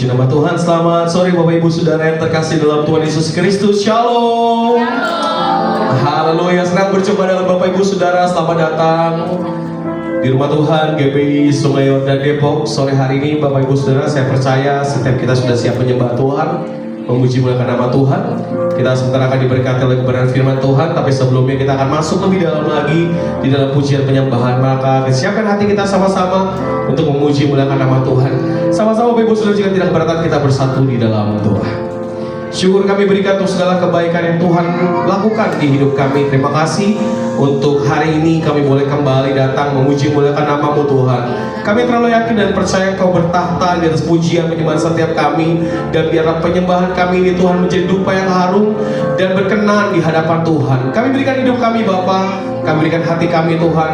Puji nama Tuhan. Selamat sore Bapak Ibu Saudara yang terkasih dalam Tuhan Yesus Kristus. Shalom. Haleluya. Senang berjumpa dengan Bapak Ibu Saudara. Selamat datang di rumah Tuhan GBI Sungai Yordan Depok. Sore hari ini Bapak Ibu Saudara, saya percaya setiap kita sudah siap menyembah Tuhan, memuji muliakan nama Tuhan. Kita sebentar akan diberkati oleh kebenaran firman Tuhan, tapi sebelumnya kita akan masuk lebih dalam lagi di dalam pujian penyembahan. Maka siapkan hati kita sama-sama untuk memuji muliakan nama Tuhan. Sama-sama Bapak Ibu Saudara, jika tidak keberatan kita bersatu di dalam doa. Syukur kami berikan untuk segala kebaikan yang Tuhan lakukan di hidup kami. Terima kasih untuk hari ini kami boleh kembali datang memuji muliakan nama-Mu Tuhan. Kami terlalu yakin dan percaya Kau bertahta di atas pujian penyembahan setiap kami. Dan biarlah penyembahan kami ini Tuhan menjadi dupa yang harum dan berkenan di hadapan Tuhan. Kami berikan hidup kami Bapa, kami berikan hati kami Tuhan,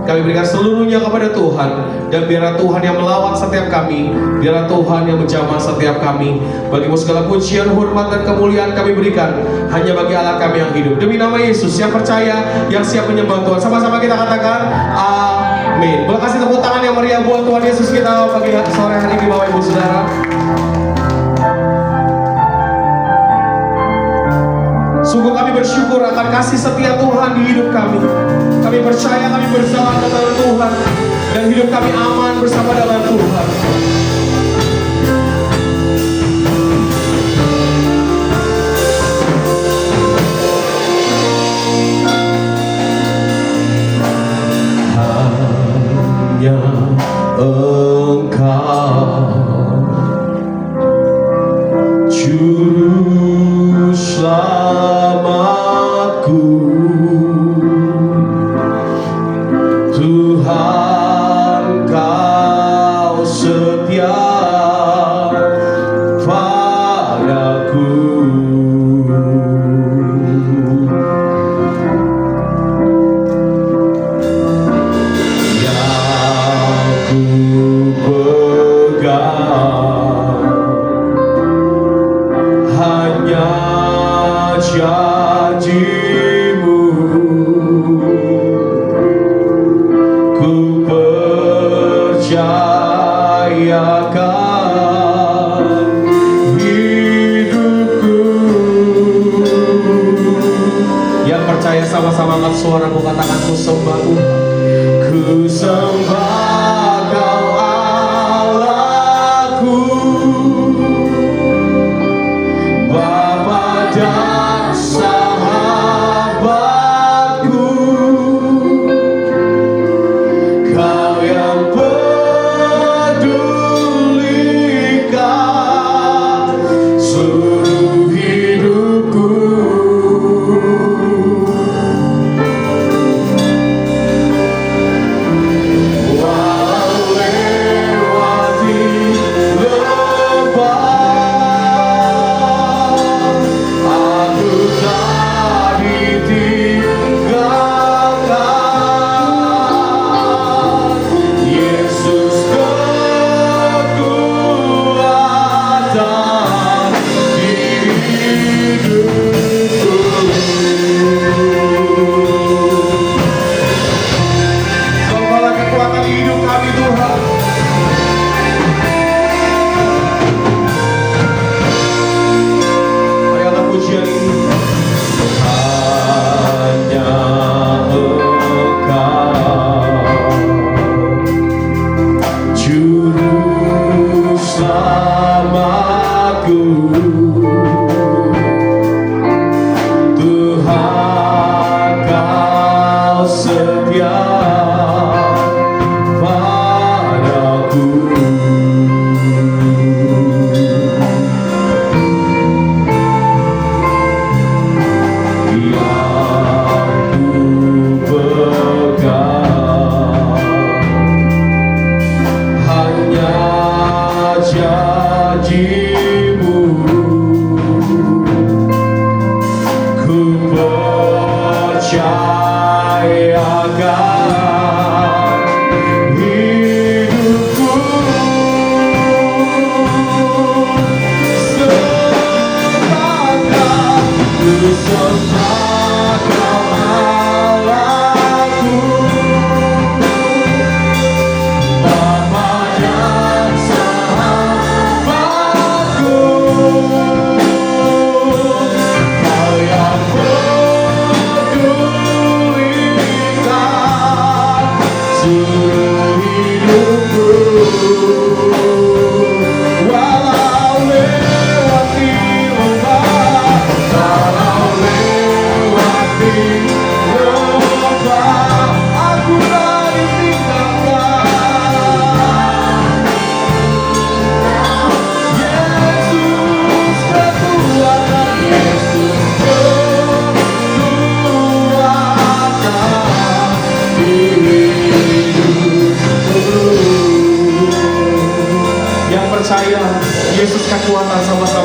kami berikan seluruhnya kepada Tuhan. Dan biarlah Tuhan yang melawat setiap kami, biarlah Tuhan yang menjamah setiap kami. Bagimu segala pujian, hormat, dan kemuliaan kami berikan hanya bagi Allah kami yang hidup. Demi nama Yesus, yang percaya, yang siap menyembah Tuhan. Sama-sama kita katakan amin. Boleh kasih tepuk tangan yang meriah buat Tuhan Yesus kita pagi sore hari ini Bapak Ibu Saudara. Sungguh kami bersyukur akan kasih setia Tuhan di hidup kami. Kami percaya kami bersama dengan Tuhan, dan hidup kami aman bersama dengan Tuhan. Hanya Engkau Juru Selamatku, Tuhan Kau setia padaku. Sama-sama angkat suaramu, katakan ku sembah Tuhan. Ku sembah Kau Allahku, Bapa dan sahabatku. Kau yang pedulikan seluruh hidupku.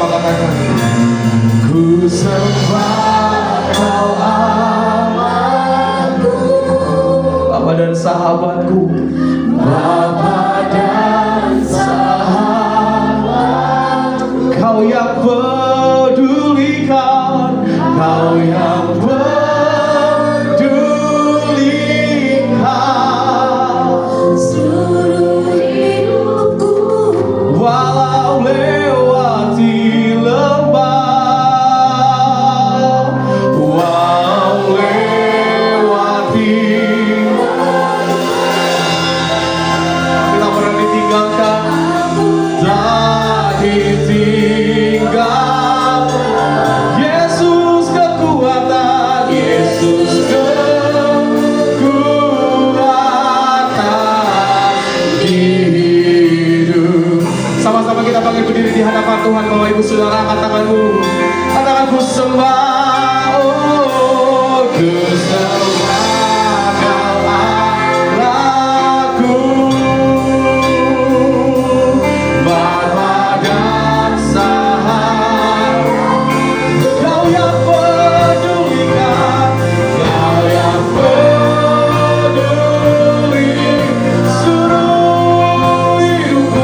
katakan, ku sembah kau Allahku, Bapa dan sahabatku, Bapa dan sahabatku, kau yang pedulikan, kau yang pedulikan seluruh hidupku, walau lewati lembah, walau lewati, bila pernah ditinggalkan, tak ditinggal. Yesus kekuatan, Yesus kekuatan hidup. Sama-sama kita bangkit berdiri di hadapan Tuhan. Bapak Ibu Saudara, katakanmu, katakan ku sembah, oh ku sembah kau Allahku, Bapa dan sahabat, kau yang pedulikan, kau yang peduli seluruh hidupku.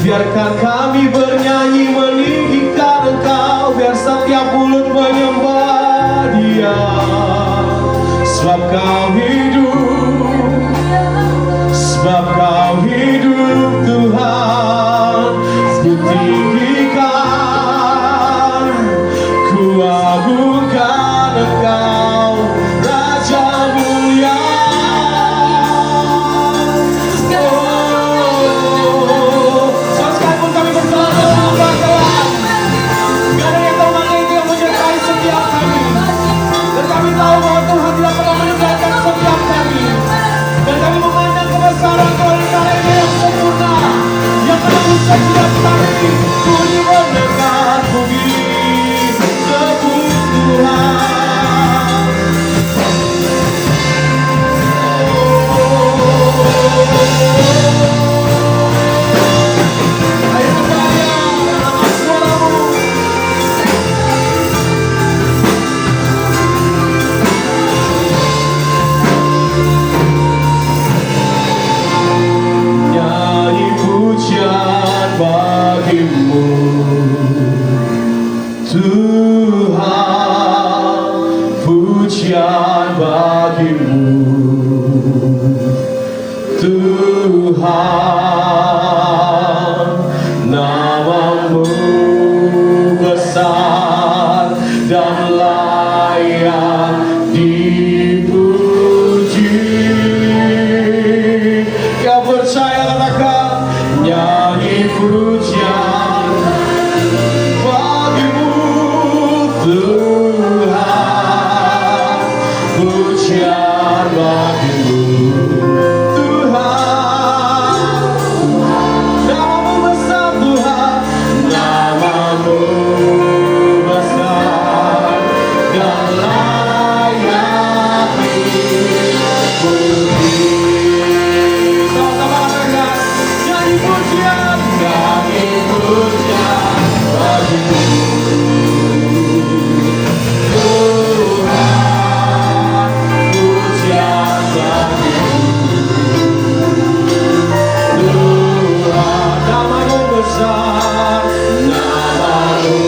Biarkan kami bernyanyi meninggikan Engkau, biar setiap mulut menyembah Dia. Sebab Kau hidup, sebab Kau hidup Tuhan. Ku tinggikan, ku agungkan Engkau, Raja mulia. Sekalipun kami bersalah dalam bakalan, gak ada yang tahu mana itu yang menyertai setiap kami. Dan kami tahu bahwa Tuhan tidak pernah meninggalkan setiap kami. Dan kami memandang kebesaran karya-karyanya yang sempurna, yang menembus setiap kami. Bunyi mendengar puji sebut Tuhan. Ayo percaya, angkat suaramu. Nyanyi pujian bagimu Tuhan, pujian bagimu Tuhan. Namamu besar dan layak dipuji. Yang percaya katakan, nyanyi pujian bagimu Tuhan, pujian bagimu Tuhan. Namamu besar Tuhan, namamu besar dan layak dipuji. Sama-sama katakan, nyanyi pujian bagimu Tuhan, pujian bagimu Tuhan. Namamu besar, namamu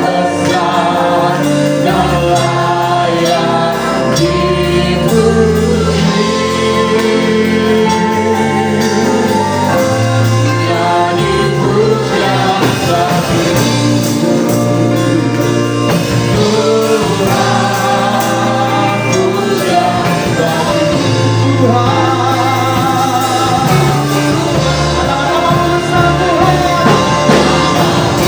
besar dan layak dipuji. Nyanyi pujian bagimu Tuhan, pujian bagimu Tuhan. Namamu besar Tuhan, namamu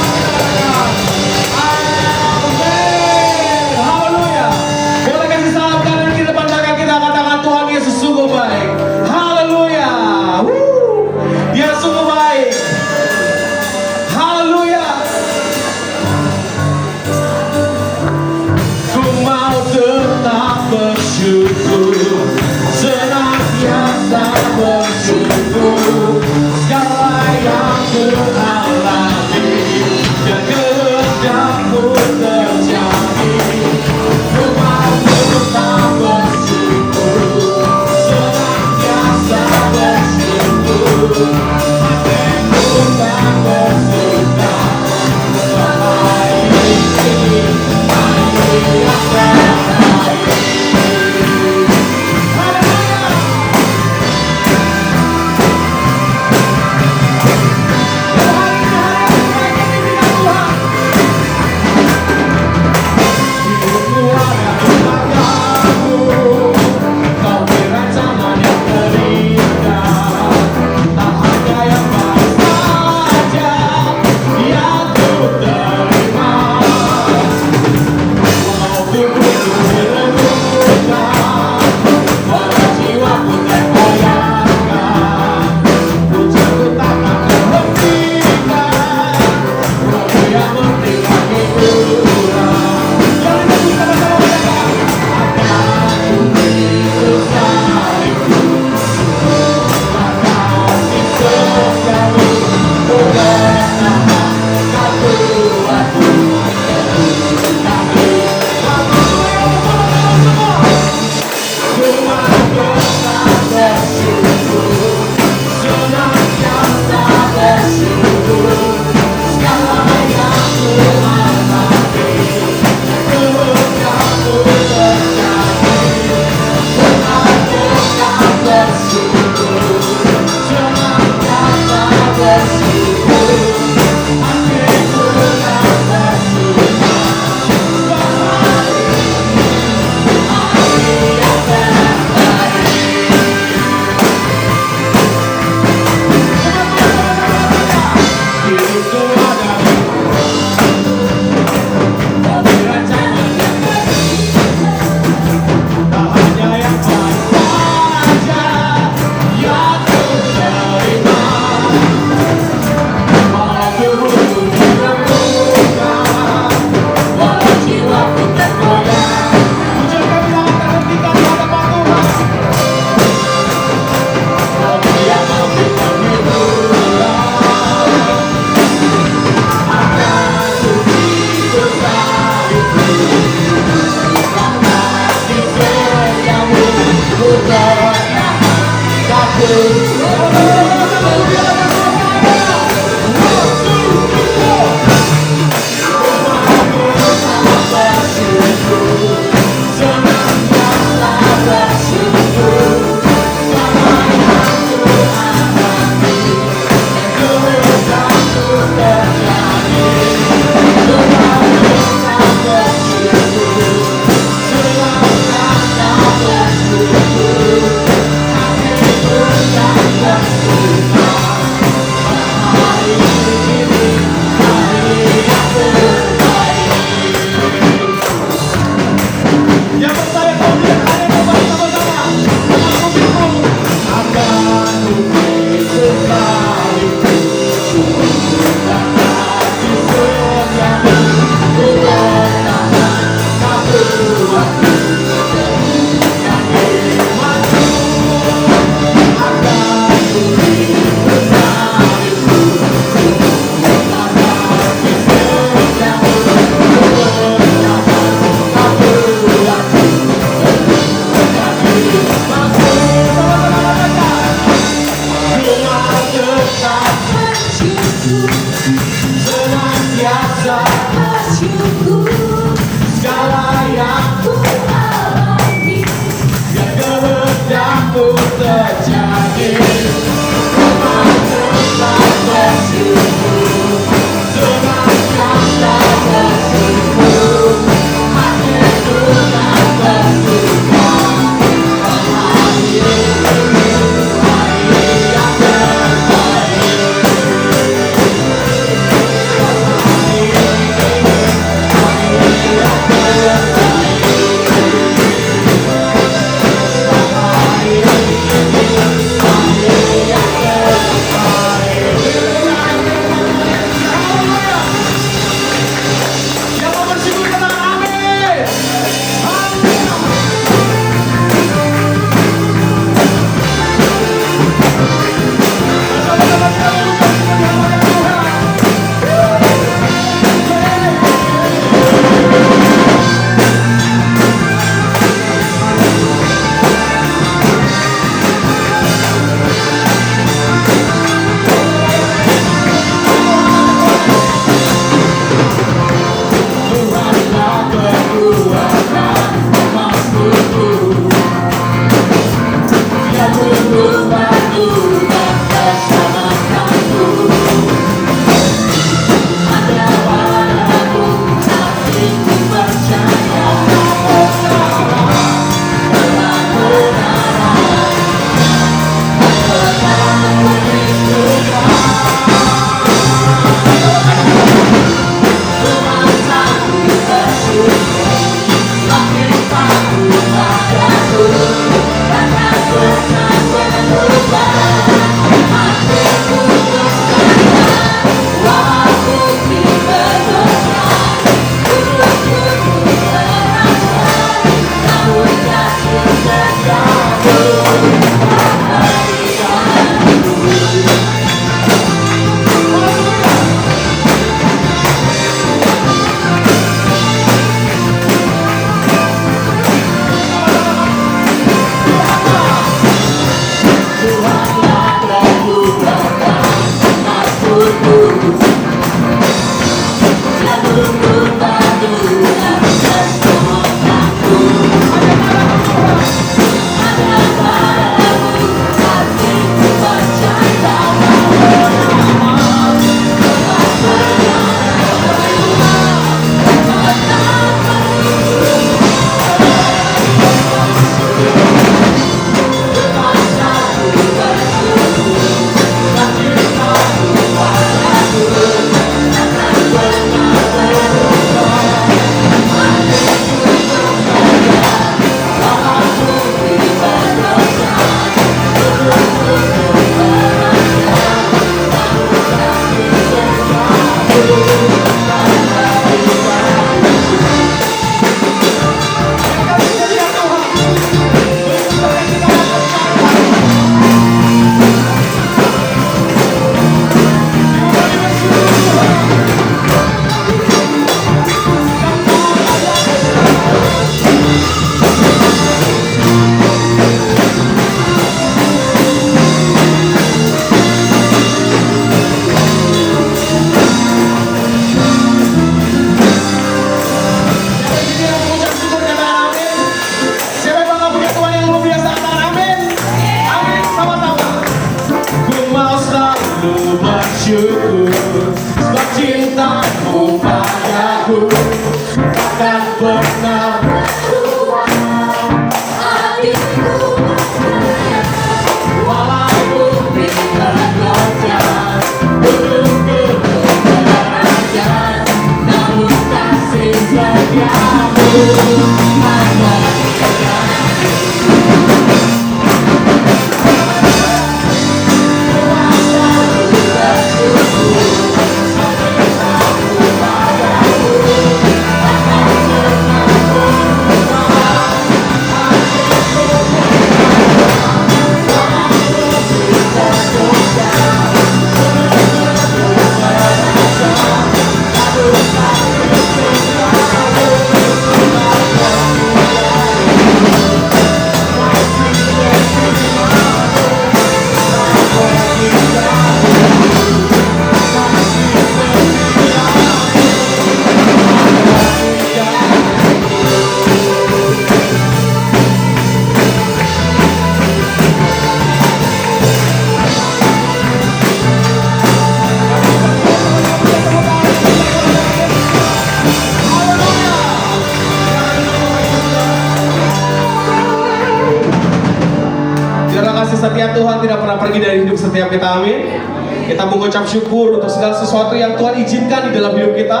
setia Tuhan tidak pernah pergi dari hidup setiap kita, amin. Kita mengucap syukur untuk segala sesuatu yang Tuhan izinkan di dalam hidup kita.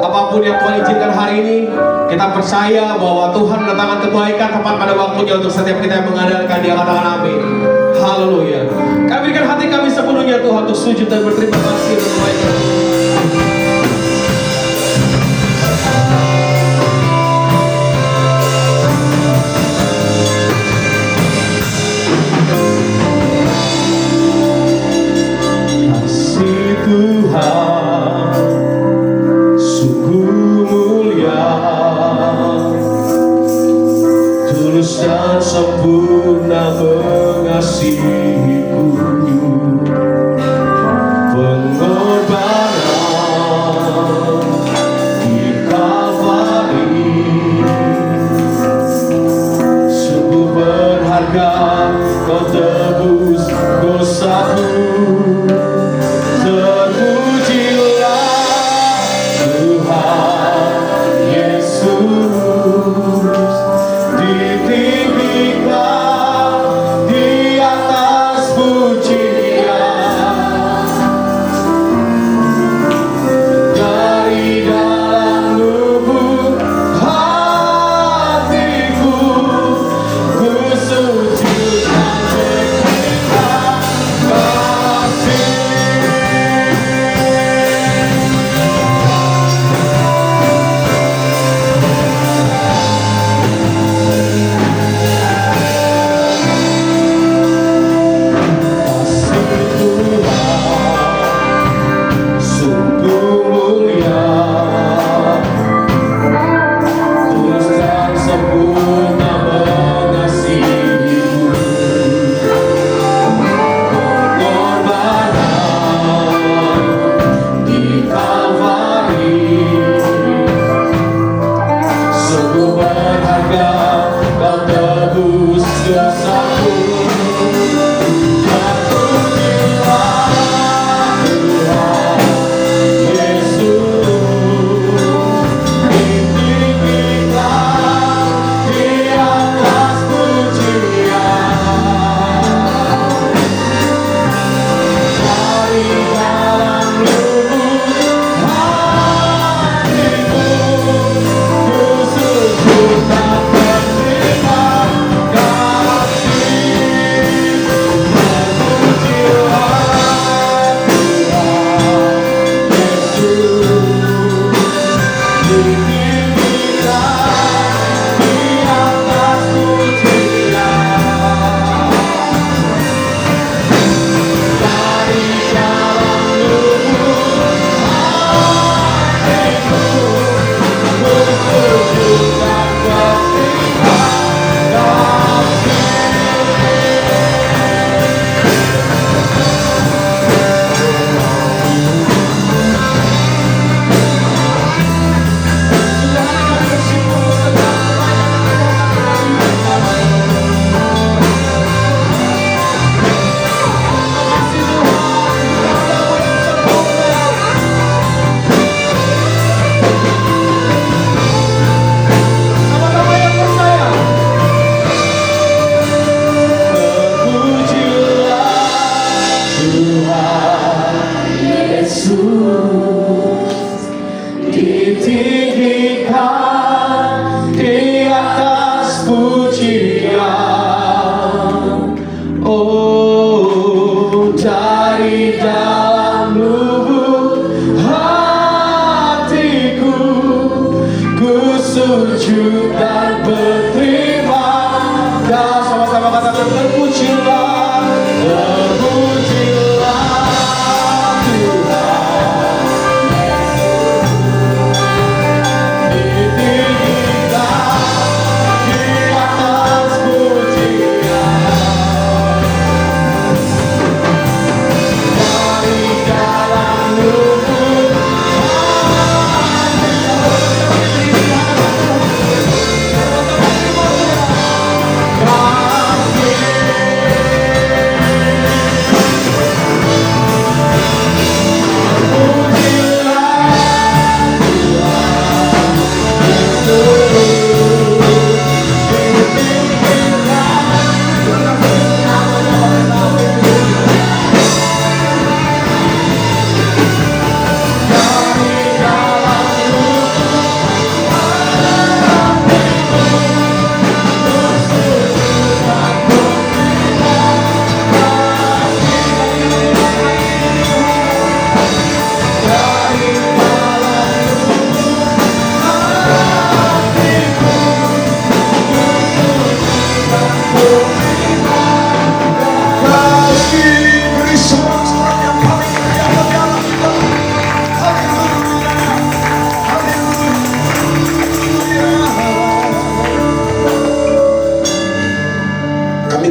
Apapun yang Tuhan izinkan hari ini, kita percaya bahwa Tuhan mendatangkan kebaikan tepat pada waktunya untuk setiap kita yang mengandalkan Dia. Katakan amin. Haleluya. Kami berikan hati kami sepenuhnya Tuhan untuk sujud dan berterima kasih untuk kebaikan. Tuhan sungguh mulia, tulus dan sempurna mengasihiku. Pengorbanan di Kalvari sungguh berharga, Kau tebus dosaku. Ku sujud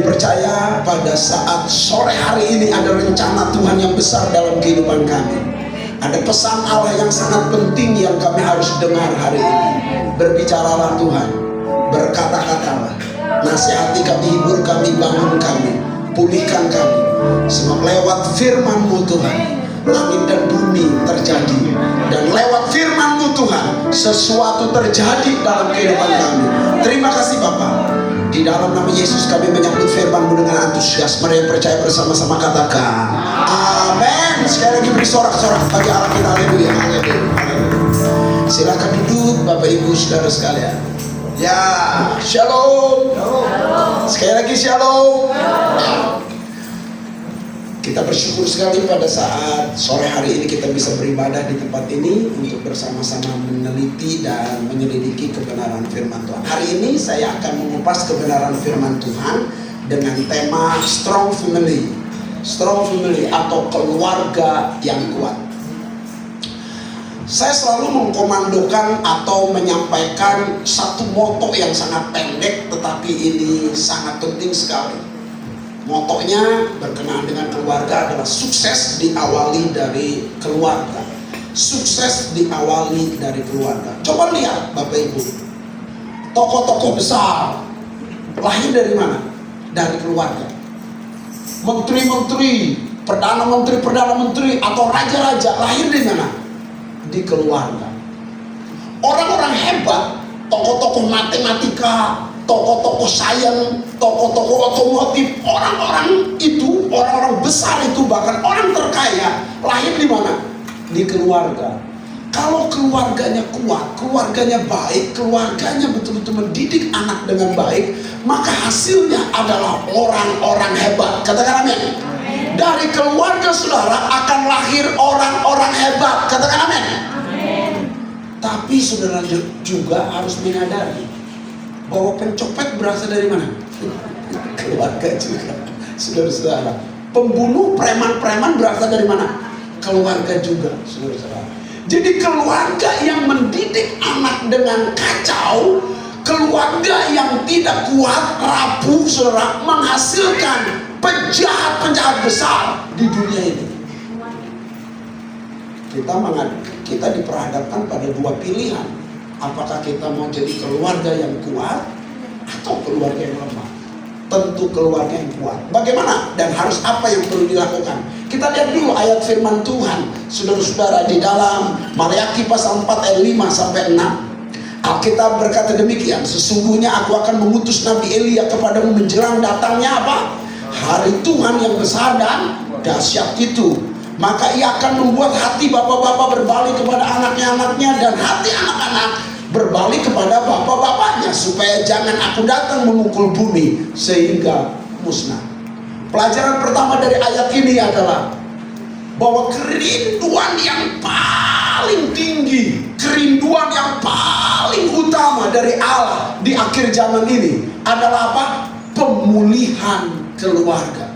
percaya pada saat sore hari ini ada rencana Tuhan yang besar dalam kehidupan kami. Ada pesan Allah yang sangat penting yang kami harus dengar hari ini. Berbicaralah Tuhan, berkata-katalah, nasihati kami, hibur kami, bangun kami, pulihkan kami. Sebab lewat firman-Mu Tuhan, langit dan bumi terjadi. Dan lewat firman-Mu Tuhan, sesuatu terjadi dalam kehidupan kami. Terima kasih Bapa. Di dalam nama Yesus kami menyambut firman-Mu dengan antusias. Mari yang percaya bersama-sama katakan amin. Sekali lagi beri sorak-sorak bagi Allah kita. Haleluya. Silakan duduk Bapak Ibu Saudara sekalian. Ya, shalom. Sekali lagi shalom. Kita bersyukur sekali pada saat sore hari ini kita bisa beribadah di tempat ini untuk bersama-sama meneliti dan menyelidiki kebenaran firman Tuhan. Hari ini saya akan mengupas kebenaran firman Tuhan dengan tema Strong Family. Strong Family atau keluarga yang kuat. Saya selalu mengkomandokan atau menyampaikan satu moto yang sangat pendek, tetapi ini sangat penting sekali. Motonya berkenaan dengan keluarga adalah sukses diawali dari keluarga. Sukses diawali dari keluarga. Coba lihat Bapak Ibu, tokoh-tokoh besar lahir dari mana? Dari keluarga. Menteri-menteri, perdana menteri atau raja-raja lahir dari mana? Di keluarga. Orang-orang hebat, tokoh-tokoh matematika, tokoh-tokoh sains, tokoh-tokoh otomotif, orang-orang itu, orang-orang besar itu, bahkan orang terkaya lahir di mana? Di keluarga. Kalau keluarganya kuat, keluarganya baik, keluarganya betul-betul mendidik anak dengan baik, maka hasilnya adalah orang-orang hebat. Katakan amin. Dari keluarga saudara akan lahir orang-orang hebat. Katakan amin. Tapi saudara juga harus menyadari bahwa pencopet berasal dari mana? Keluarga juga. Saudara-saudara, pembunuh preman-preman berasal dari mana? Keluarga juga, saudara-saudara. Jadi keluarga yang mendidik anak dengan kacau, keluarga yang tidak kuat, rapuh, saudara, menghasilkan penjahat-penjahat besar di dunia ini. Kita diperhadapkan pada dua pilihan. Apakah kita mau jadi keluarga yang kuat atau keluarga yang lemah? Tentu keluarga yang kuat. Bagaimana dan harus apa yang perlu dilakukan? Kita lihat dulu ayat firman Tuhan, saudara-saudara, di dalam Maleakhi pasal 4 ayat 5 sampai 6. Alkitab berkata demikian, sesungguhnya aku akan mengutus Nabi Elia kepadamu menjelang datangnya apa? Hari Tuhan yang besar dan dahsyat itu. Maka ia akan membuat hati bapak-bapak berbalik kepada anaknya-anaknya dan hati anak-anak berbalik kepada bapak-bapaknya, supaya jangan aku datang memukul bumi sehingga musnah. Pelajaran pertama dari ayat ini adalah bahwa kerinduan yang paling tinggi, kerinduan yang paling utama dari Allah di akhir zaman ini adalah apa? Pemulihan keluarga.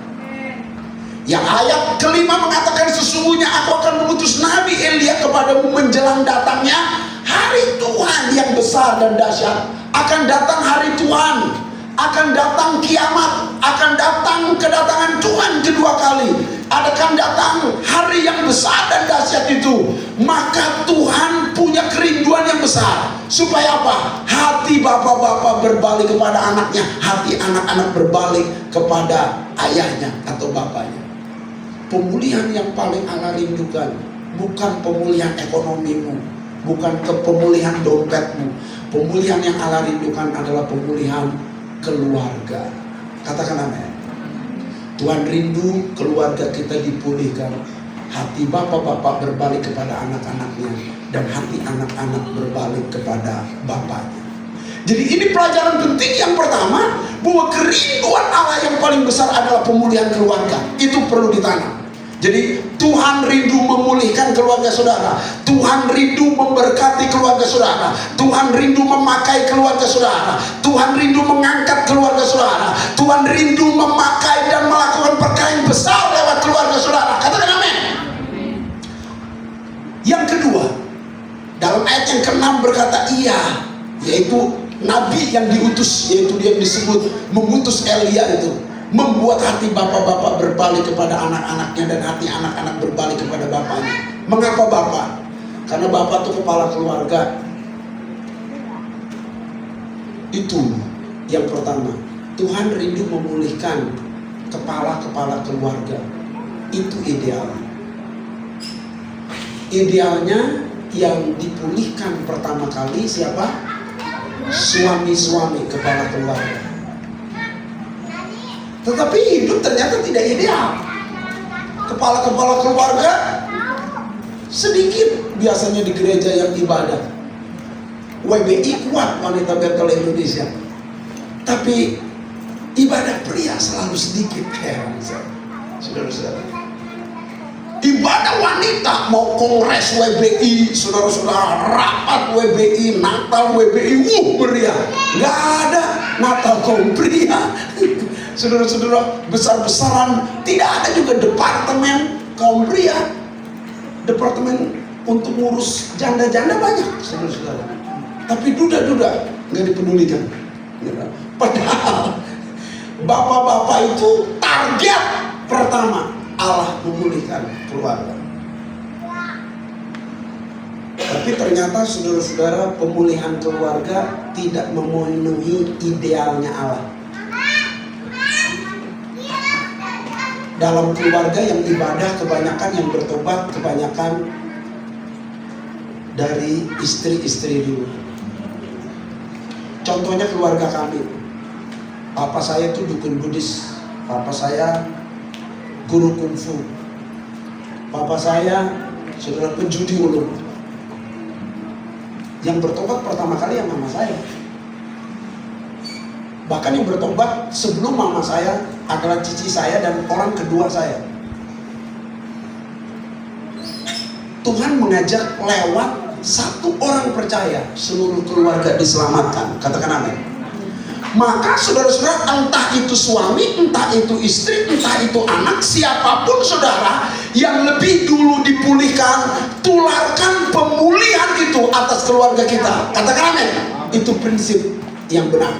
Yang ayat kelima mengatakan, sesungguhnya aku akan mengutus Nabi Elia kepadamu menjelang datangnya hari Tuhan yang besar dan dahsyat. Akan datang hari Tuhan, akan datang kiamat, akan datang kedatangan Tuhan kedua kali, akan datang hari yang besar dan dahsyat itu. Maka Tuhan punya kerinduan yang besar, supaya apa? Hati bapak-bapak berbalik kepada anaknya, hati anak-anak berbalik kepada ayahnya atau bapaknya. Pemulihan yang paling Allah rindukan bukan pemulihan ekonomimu, bukan pemulihan dompetmu. Pemulihan yang Allah rindukan adalah pemulihan keluarga. Katakan amin. Tuhan rindu keluarga kita dipulihkan. Hati bapak-bapak berbalik kepada anak-anaknya, dan hati anak-anak berbalik kepada bapaknya. Jadi ini pelajaran penting yang pertama, bahwa kerinduan Allah yang paling besar adalah pemulihan keluarga. Itu perlu ditanam. Jadi Tuhan rindu memulihkan keluarga saudara. Tuhan rindu memberkati keluarga saudara. Tuhan rindu memakai keluarga saudara. Tuhan rindu mengangkat keluarga saudara. Tuhan rindu memakai dan melakukan perkara yang besar lewat keluarga saudara. Katakan amin. Yang kedua, dalam ayat yang ke-6 berkata iya, yaitu Nabi yang diutus, yaitu dia disebut mengutus Elia itu. membuat hati bapak-bapak berbalik kepada anak-anaknya dan hati anak-anak berbalik kepada bapaknya. Mengapa bapak? Karena bapak itu kepala keluarga. Itu yang pertama. Tuhan rindu memulihkan kepala-kepala keluarga. Itu ideal. Idealnya yang dipulihkan pertama kali siapa? Suami-suami kepala keluarga. Tetapi hidup ternyata tidak ideal. Kepala-kepala keluarga sedikit biasanya di gereja yang ibadah. WBI kuat, Wanita Betel Indonesia. Tapi ibadah pria selalu sedikit. Saudara-saudara, ibadah wanita mau kongres WBI, saudara-saudara, rapat WBI, Natal WBI, meriah. Nggak ada Natal kaum pria. Saudara-saudara, besar-besaran. Tidak ada juga departemen kaum pria. Departemen untuk ngurus janda-janda banyak, saudara-saudara. Tapi duda-duda nggak dipedulikan. Padahal bapak-bapak itu target pertama Allah memulihkan keluarga. Tapi ternyata saudara-saudara, pemulihan keluarga tidak memenuhi idealnya Allah. Dalam keluarga yang ibadah kebanyakan, yang bertobat kebanyakan dari istri-istri dulu. Contohnya keluarga kami. Papa saya itu dukun Buddhis. Papa saya guru kungfu. Papa saya saudara penjudi ulung. Yang bertobat pertama kali yang mama saya. Bahkan yang bertobat sebelum mama saya adalah cici saya dan orang kedua saya. Tuhan mengajak lewat satu orang percaya seluruh keluarga diselamatkan. Katakan amin. Maka saudara-saudara, entah itu suami, entah itu istri, entah itu anak, siapapun saudara yang lebih dulu dipulihkan, tularkan pemulihan itu atas keluarga kita. Katakan amin. Itu prinsip yang benar.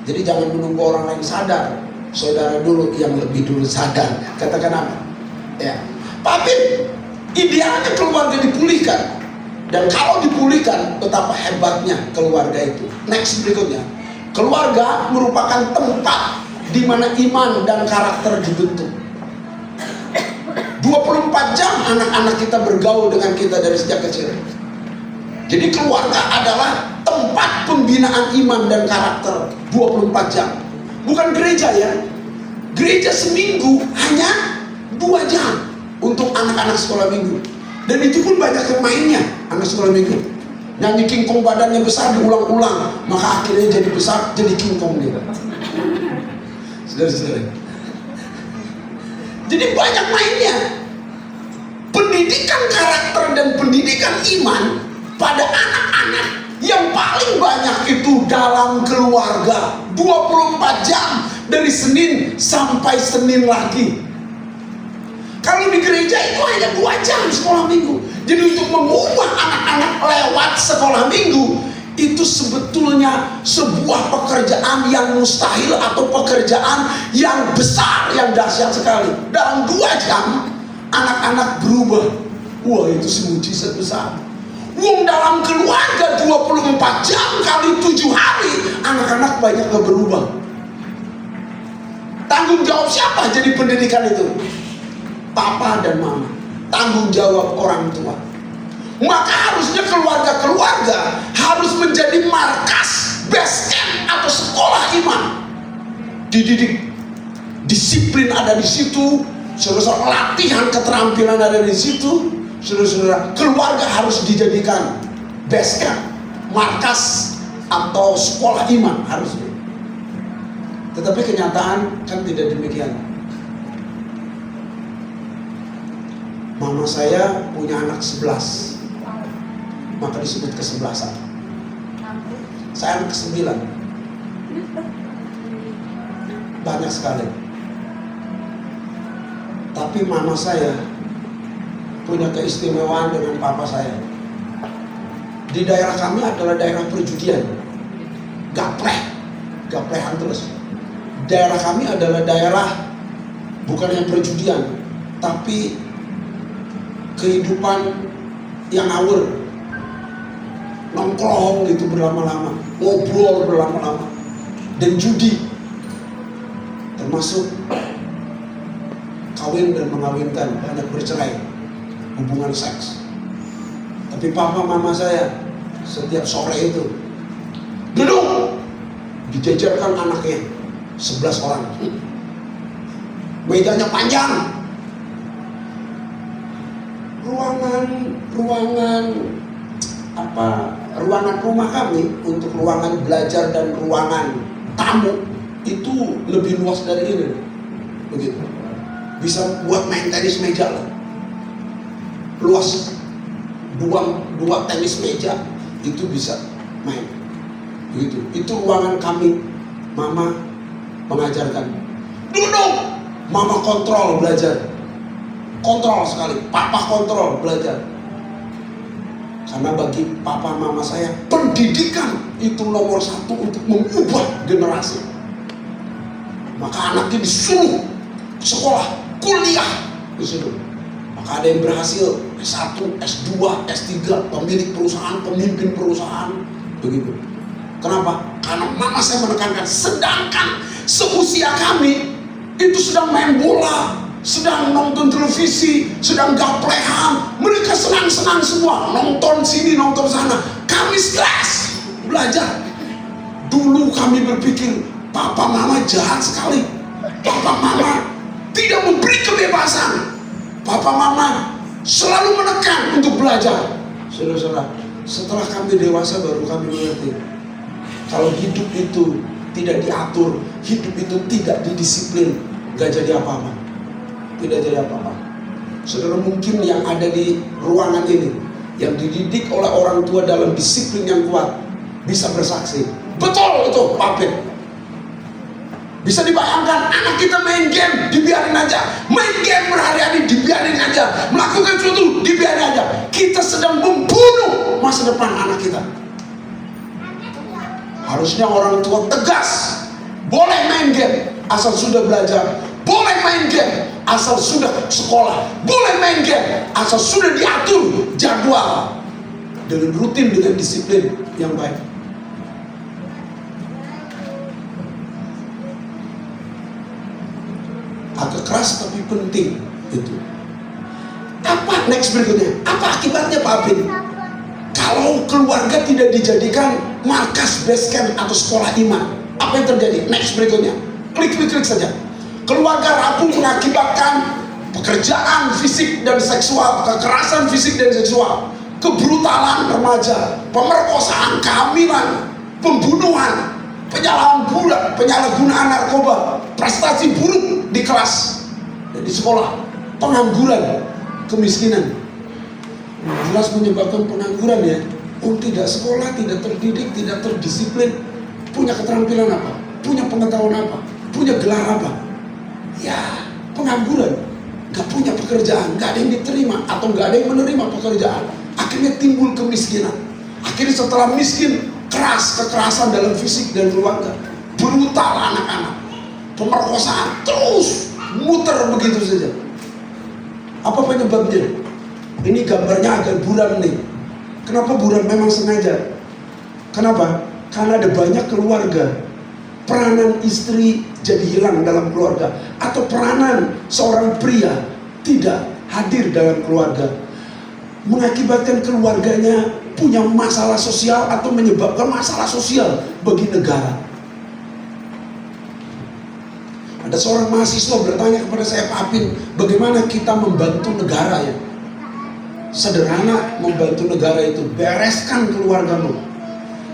Jadi jangan menunggu orang lain sadar, saudara dulu yang lebih dulu sadar. Katakan amin. Ya. Tapi idealnya keluarga dipulihkan. Dan kalau dipulihkan, betapa hebatnya keluarga itu. Next berikutnya. Keluarga merupakan tempat di mana iman dan karakter dibentuk. 24 jam anak-anak kita bergaul dengan kita dari sejak kecil. Jadi keluarga adalah tempat pembinaan iman dan karakter 24 jam. Bukan gereja ya. Gereja seminggu hanya 2 jam untuk anak-anak sekolah minggu. Dan itu pun banyak yang mainnya anak sekolah minggu. Nyanyi King Kong badannya besar diulang-ulang, maka akhirnya jadi besar, jadi King Kong dia. Saudara-saudara. Jadi banyak mainnya. Pendidikan karakter dan pendidikan iman pada anak-anak yang paling banyak itu dalam keluarga. 24 jam dari Senin sampai Senin lagi. Kalau di gereja itu hanya 2 jam sekolah minggu. Jadi untuk mengubah anak-anak lewat sekolah minggu itu sebetulnya sebuah pekerjaan yang mustahil atau pekerjaan yang besar, yang dahsyat sekali. Dalam 2 jam anak-anak berubah. Wah, itu mujizat besar. Dalam keluarga 24 jam kali 7 hari anak-anak banyak gak berubah. Tanggung jawab siapa jadi pendidikan itu? Papa dan mama. Tanggung jawab orang tua. Maka harusnya keluarga-keluarga harus menjadi markas, base camp atau sekolah iman. Dididik, disiplin ada di situ, saudara-saudara, latihan keterampilan ada di situ. Saudara-saudara, keluarga harus dijadikan base camp, markas atau sekolah iman harusnya. Tetapi kenyataan kan tidak demikian. Mama saya punya anak 11, maka disebut kesebelasan. Saya anak ke-9, banyak sekali. Tapi mama saya punya keistimewaan dengan papa saya. Di daerah kami adalah daerah perjudian, gaplehan terus. daerah kami adalah daerah bukan yang perjudian, tapi kehidupan yang ngawur, nongkrong gitu berlama-lama, ngobrol berlama-lama, dan judi, termasuk kawin dan mengawinkan, banyak bercerai, hubungan seks. Tapi papa mama saya setiap sore itu duduk, dijajarkan anaknya 11 orang, mejanya panjang, ruangan rumah kami untuk ruangan belajar dan ruangan tamu itu lebih luas dari ini, begitu. Bisa buat main tenis meja lah, luas, dua tenis meja itu bisa main, begitu. Itu ruangan kami. Mama mengajarkan, duduk, mama kontrol belajar, kontrol sekali, papa kontrol belajar. Karena bagi papa mama saya, pendidikan itu nomor 1 untuk mengubah generasi. Maka anaknya disuruh sekolah, kuliah di situ. Maka ada yang berhasil S1, S2, S3, pemilik perusahaan, pemimpin perusahaan, begitu. Kenapa? Karena mama saya menekankan, sedangkan seusia kami itu sedang main bola, sedang nonton televisi, sedang gaplehan, mereka senang-senang semua, nonton sini, nonton sana. Kami stres belajar. Dulu kami berpikir, papa mama jahat sekali, papa mama tidak memberi kebebasan, papa mama selalu menekan untuk belajar. Saudara-saudara, setelah kami dewasa baru kami mengerti, kalau hidup itu tidak diatur, hidup itu tidak didisiplin, gak jadi apa-apa. Tidak jadi apa-apa. Saudara, mungkin yang ada di ruangan ini, yang dididik oleh orang tua dalam disiplin yang kuat, bisa bersaksi, betul itu Papit. Bisa dibayangkan, anak kita main game, dibiarin aja. Main game berhari-hari, dibiarin aja. Melakukan sesuatu, dibiarin aja. Kita sedang membunuh masa depan anak kita. Harusnya orang tua tegas. Boleh main game, asal sudah belajar. Boleh main game, asal sudah sekolah. Boleh main game, asal sudah diatur jadwal dengan rutin, dengan disiplin yang baik. Agak keras tapi penting itu. Apa next berikutnya? Apa akibatnya Pak Abin? Kalau keluarga tidak dijadikan markas base camp atau sekolah iman, apa yang terjadi? Next berikutnya, klik saja. Keluarga rapuh mengakibatkan pekerjaan fisik dan seksual, kekerasan fisik dan seksual, kebrutalan remaja, pemerkosaan, kehamilan, pembunuhan, penyalahgunaan narkoba, prestasi buruk di kelas dan di sekolah, pengangguran, kemiskinan. Jelas menyebabkan pengangguran ya. Tidak sekolah, tidak terdidik, tidak terdisiplin. Punya keterampilan apa? Punya pengetahuan apa? Punya gelar apa? Ya, pengangguran. Gak punya pekerjaan, gak ada yang diterima atau gak ada yang menerima pekerjaan. Akhirnya timbul kemiskinan. Akhirnya setelah miskin, kekerasan dalam fisik dan keluarga, brutal anak-anak, pemerkosaan, terus muter begitu saja. Apa penyebabnya? Ini gambarnya agak buram nih. Kenapa buram? Memang sengaja. Kenapa? Karena ada banyak keluarga, peranan istri jadi hilang dalam keluarga, atau peranan seorang pria tidak hadir dalam keluarga, mengakibatkan keluarganya punya masalah sosial atau menyebabkan masalah sosial bagi negara. Ada seorang mahasiswa bertanya kepada saya, Pak Apin, bagaimana kita membantu negara ya? Sederhana, membantu negara itu bereskan keluargamu.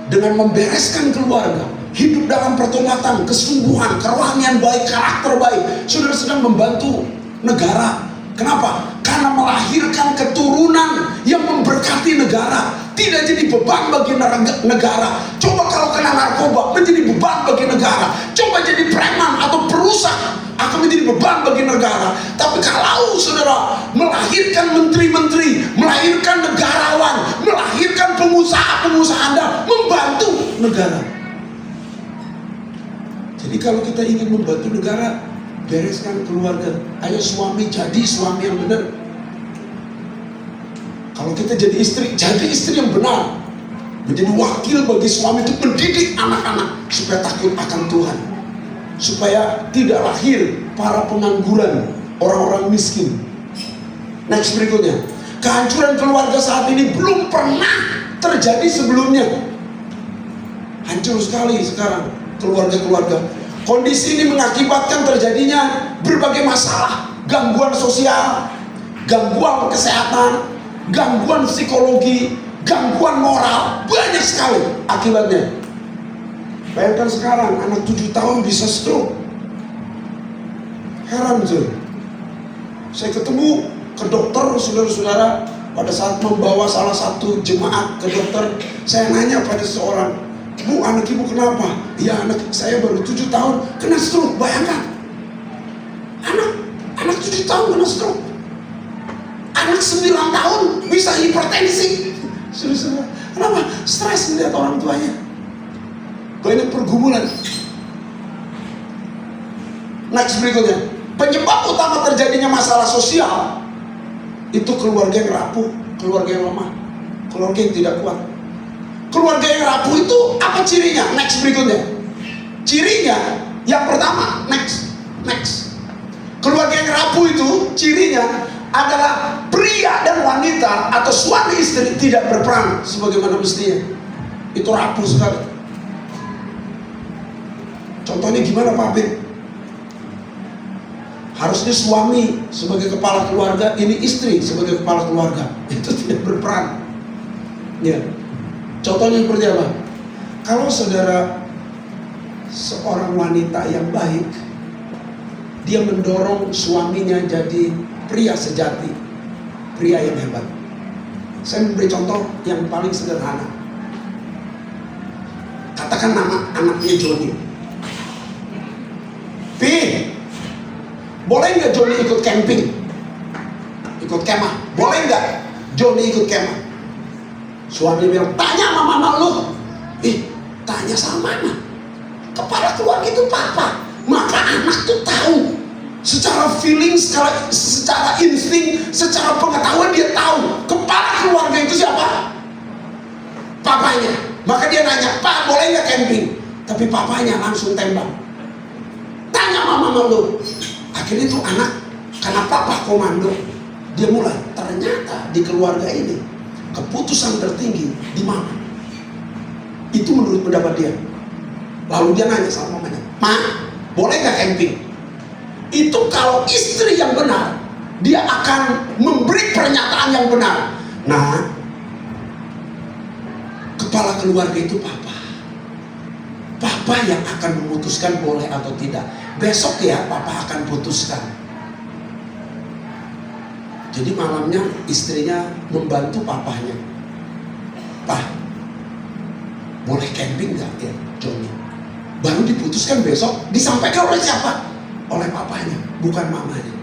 Dengan membereskan keluarga, hidup dalam pertobatan, kesungguhan, kerohanian baik, karakter baik, saudara sedang membantu negara. Kenapa? Karena melahirkan keturunan yang memberkati negara, tidak jadi beban bagi negara. Coba kalau kena narkoba menjadi beban bagi negara. Coba jadi preman atau perusak akan menjadi beban bagi negara. Tapi kalau saudara melahirkan menteri-menteri, melahirkan negarawan, melahirkan pengusaha-pengusaha Anda membantu negara. Jadi Jadi kalau kita ingin membantu negara, bereskan keluarga. Ayo suami, jadi suami yang benar. Kalau kita jadi istri yang benar. Menjadi wakil bagi suami untuk mendidik anak-anak supaya takut akan Tuhan. Supaya tidak lahir para pengangguran, orang-orang miskin. Next berikutnya. Kehancuran keluarga saat ini belum pernah terjadi sebelumnya. Hancur sekali sekarang keluarga-keluarga. Kondisi ini mengakibatkan terjadinya berbagai masalah. Gangguan sosial, gangguan kesehatan, gangguan psikologi, gangguan moral. Banyak sekali akibatnya. Bayangkan sekarang anak 7 tahun bisa stroke. Heran tuh. Saya ketemu ke dokter, saudara-saudara, pada saat membawa salah satu jemaat ke dokter, saya nanya pada seorang, "Bu, anak ibu kenapa?" "Ya, anak saya baru 7 tahun kena stroke." Bayangkan, anak 7 tahun kena stroke. Anak 9 tahun bisa hipertensi. Saudara-saudara, kenapa? Stres melihat orang tuanya. Banyak pergumulan. Next berikutnya. Penyebab utama terjadinya masalah sosial itu keluarga yang rapuh, keluarga yang lemah, keluarga yang tidak kuat. Keluarga yang rapuh itu apa cirinya? Next berikutnya. Cirinya yang pertama, next. Keluarga yang rapuh itu cirinya adalah pria dan wanita atau suami istri tidak berperan sebagaimana mestinya. Itu rapuh sekali. Contohnya gimana Pak Bin? Harusnya suami sebagai kepala keluarga, ini istri sebagai kepala keluarga. Itu tidak berperan. Ya. Contohnya seperti apa? Kalau saudara seorang wanita yang baik, dia mendorong suaminya jadi pria sejati, pria yang hebat. Saya memberi contoh yang paling sederhana. Katakan nama anaknya Joni. Pi, boleh nggak Joni ikut camping? Ikut kemah? Boleh nggak Joni ikut kemah? Suami bilang, "Tanya sama mama lu." Tanya sama mana? Kepala keluarga itu papa. Maka anak tuh tahu. Secara feeling, secara insting, secara pengetahuan dia tahu. Kepala keluarga itu siapa? Papanya. Maka dia nanya, "Pak, boleh nggak camping?" Tapi papanya langsung tembak. "Tanya sama mama lu." Akhirnya itu anak, karena papa komando, dia mulai. Ternyata di keluarga ini keputusan tertinggi di mama. Itu menurut pendapat dia. Lalu dia nanya sama mamanya, "Ma, boleh gak camping?" Itu kalau istri yang benar, dia akan memberi pernyataan yang benar. Nah, kepala keluarga itu papa. Papa yang akan memutuskan boleh atau tidak. Besok ya papa akan putuskan. Jadi malamnya istrinya membantu papahnya. "Pak, boleh camping gak ya Joni?" Baru diputuskan besok, disampaikan oleh siapa? Oleh papanya, bukan mamanya.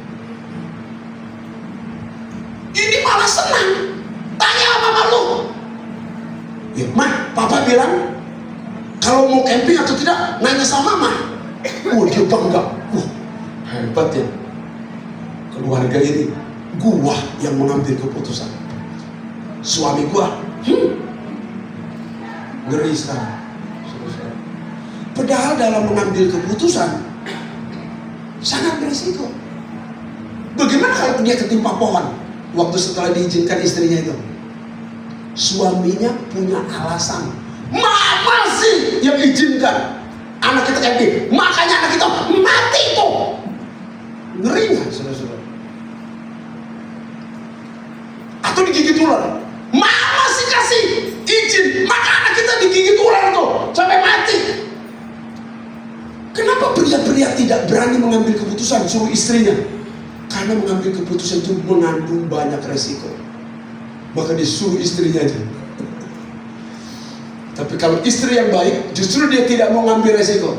Ini malah senang. Tanya sama mama lu. Ya, "Ma, papa bilang kalau mau camping atau tidak, nanya sama mama." Dia bangga. Hebat ya. Keluarga ini, gua yang mengambil keputusan. Suami gua, ngeri sekali. Padahal dalam mengambil keputusan sangat berisiko. Bagaimana kalau dia ketimpa pohon? Waktu setelah diizinkan istrinya itu, suaminya punya alasan. "Mama sih yang izinkan anak kita camping, makanya anak kita mati itu." Ngeri nggak, saudara-saudara? Atau digigit ular. "Mama sih kasih izin, maka anak kita digigit ular tuh sampai mati." Kenapa pria-pria tidak berani mengambil keputusan suruh istrinya? Karena mengambil keputusan itu mengandung banyak resiko. Maka disuruh istrinya aja. Tapi kalau istri yang baik, justru dia tidak mau ngambil resiko.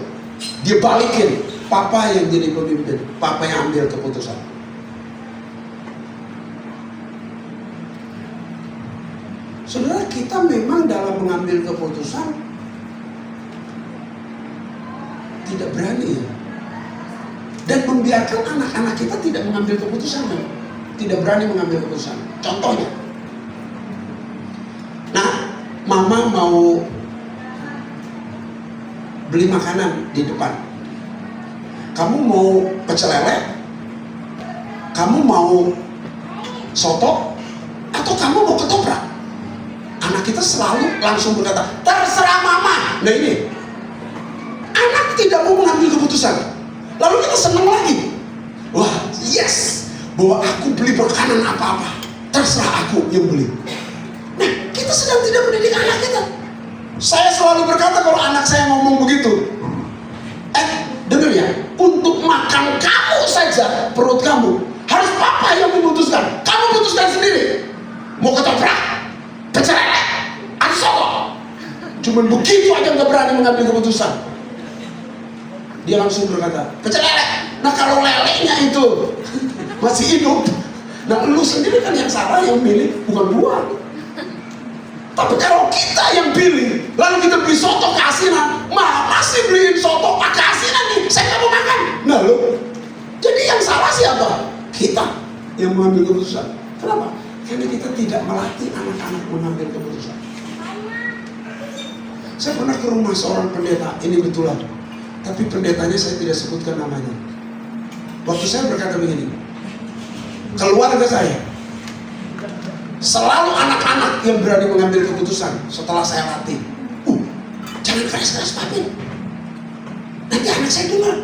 Dia balikin, papa yang jadi pemimpin, papa yang ambil keputusan. Saudara, kita memang dalam mengambil keputusan tidak berani ya? Dan membiarkan anak-anak kita tidak mengambil keputusan kan? Tidak berani mengambil keputusan. Contohnya, nah, mama mau beli makanan di depan. Kamu mau pecel lele? Kamu mau soto? Atau kamu mau ketoprak? Anak kita selalu langsung berkata, terserah mama. Nah ini, anak tidak mau mengambil keputusan. Lalu kita senang lagi. Wah, yes, bahwa aku beli makanan apa-apa, terserah aku yang beli. Nah, kita sedang tidak mendidik anak kita. Saya selalu berkata kalau anak saya ngomong begitu, dengar ya, untuk makan kamu saja, perut kamu, harus papa yang memutuskan. Kamu putuskan sendiri. Mau ketoprak, pecel lele, atau soto. Cuman begitu aja nggak berani mengambil keputusan. Dia langsung berkata, pecel lele. Nah kalau lelenya itu masih hidup, nah lu sendiri kan yang salah, yang milih, bukan gua. Tapi kalau kita yang pilih, lalu kita beli soto keasinan, masih beliin soto pakai asinan nih, saya nggak mau makan. Nah lo, jadi yang salah siapa? Kita yang mengambil keputusan. Kenapa? Karena kita tidak melatih anak-anak mengambil keputusan. Saya pernah ke rumah seorang pendeta, ini betulan. Tapi pendetanya saya tidak sebutkan namanya. Waktu saya berkata begini, keluarga saya selalu anak-anak yang berani mengambil keputusan setelah saya latih. Jangan keras-keras papi. Nanti anak saya dengar.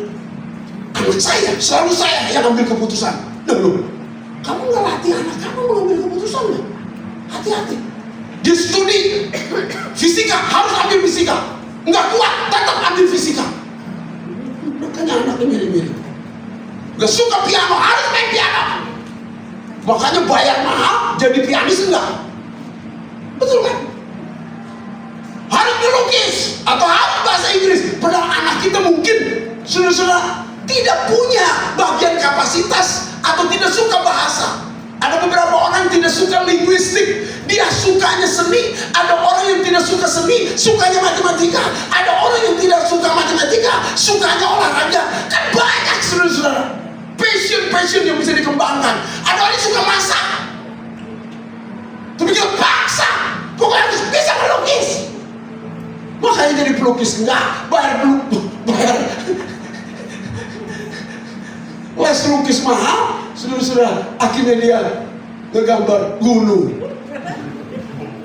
Anak saya, selalu saya yang ambil keputusan. Nah loh, kamu nggak latih anak kamu mengambil keputusan ya? Hati-hati. Dia studi fisika, harus ambil fisika. Nggak kuat, tetap ambil fisika. Makanya anaknya mirip-mirip. Nggak suka piano, harus main piano. Makanya bayar mahal, jadi pianis enggak. Betul kan? Harus melukis atau harus bahasa Inggris. Padahal anak kita mungkin saudara-saudara tidak punya bagian kapasitas atau tidak suka bahasa. Ada beberapa orang tidak suka linguistik, dia sukanya seni. Ada orang yang tidak suka seni, sukanya matematika. Ada orang yang tidak suka matematika, sukanya olahraga. Kan banyak saudara-saudara passion yang bisa dikembangkan. Ada orang yang suka masak, tapi dia paksa pokoknya harus bisa melukis. Makanya jadi pelukis enggak, bayar les lukis mahal, saudara-saudara. Akhirnya dia ngegambar gunung.